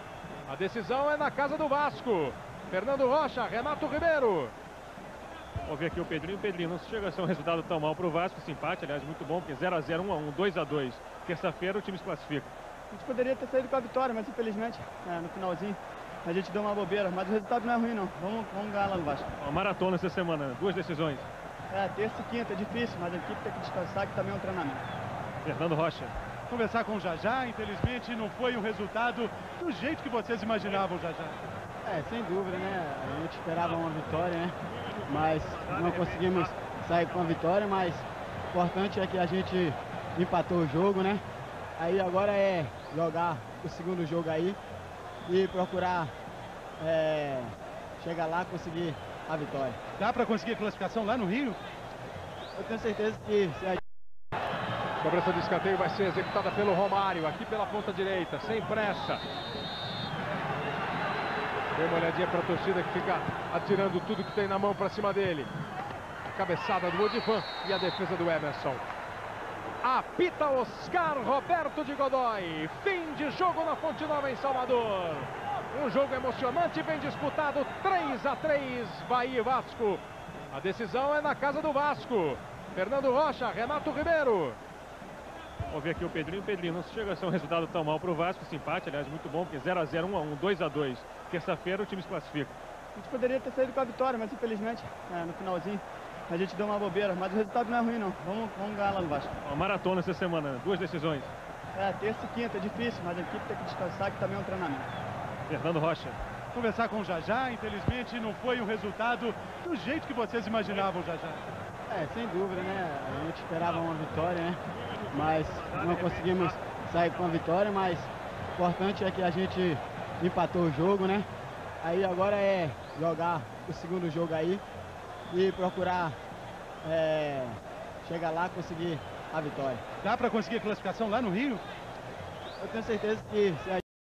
A: A decisão é na casa do Vasco. Fernando Rocha, Renato Ribeiro.
E: Vamos ver aqui o Pedrinho. Pedrinho, não chega a ser um resultado tão mal para o Vasco. Esse empate, aliás, muito bom, porque 0-0, 1-1, 2-2. Terça-feira o time se classifica.
K: A gente poderia ter saído com a vitória, mas infelizmente, no finalzinho, a gente deu uma bobeira. Mas o resultado não é ruim, não. Vamos ganhar lá no Vasco.
E: Uma maratona essa semana, 2 decisões.
K: Terça e quinta é difícil, mas a equipe tem que descansar, que também é um treinamento.
E: Fernando Rocha.
C: Conversar com o Jajá, infelizmente não foi um resultado do jeito que vocês imaginavam, Jajá.
K: Sem dúvida, né? A gente esperava uma vitória, né? Mas não conseguimos sair com a vitória, mas o importante é que a gente empatou o jogo, né? Aí agora é jogar o segundo jogo aí e procurar chegar lá e conseguir a vitória.
C: Dá para conseguir a classificação lá no Rio?
K: Eu tenho certeza que se a
A: cobrança de escanteio vai ser executada pelo Romário, aqui pela ponta direita, sem pressa. Dê uma olhadinha para a torcida que fica atirando tudo que tem na mão para cima dele. A cabeçada do Odivan e a defesa do Emerson. Apita Oscar Roberto de Godoy. Fim de jogo na Fonte Nova em Salvador. Um jogo emocionante, bem disputado, 3-3, Bahia e Vasco. A decisão é na casa do Vasco. Fernando Rocha, Renato Ribeiro.
E: Vamos ver aqui o Pedrinho. Pedrinho, não chega a ser um resultado tão mal para o Vasco. Esse empate, aliás, muito bom, porque 0-0, 1-1, 2-2. Terça-feira o time se classifica.
K: A gente poderia ter saído com a vitória, mas infelizmente, no finalzinho, a gente deu uma bobeira. Mas o resultado não é ruim, não. Vamos ganhar lá no Vasco.
E: Uma maratona essa semana, 2 decisões.
K: Terça e quinta é difícil, mas a equipe tem que descansar, que também é um treinamento.
E: Fernando Rocha.
C: Conversar com o Jajá, infelizmente não foi um resultado do jeito que vocês imaginavam, Jajá.
K: Sem dúvida, né? A gente esperava uma vitória, né? Mas não conseguimos sair com a vitória, mas o importante é que a gente empatou o jogo, né? Aí agora é jogar o segundo jogo aí e procurar chegar lá e conseguir a vitória.
C: Dá para conseguir a classificação lá no Rio?
K: Eu tenho certeza que se a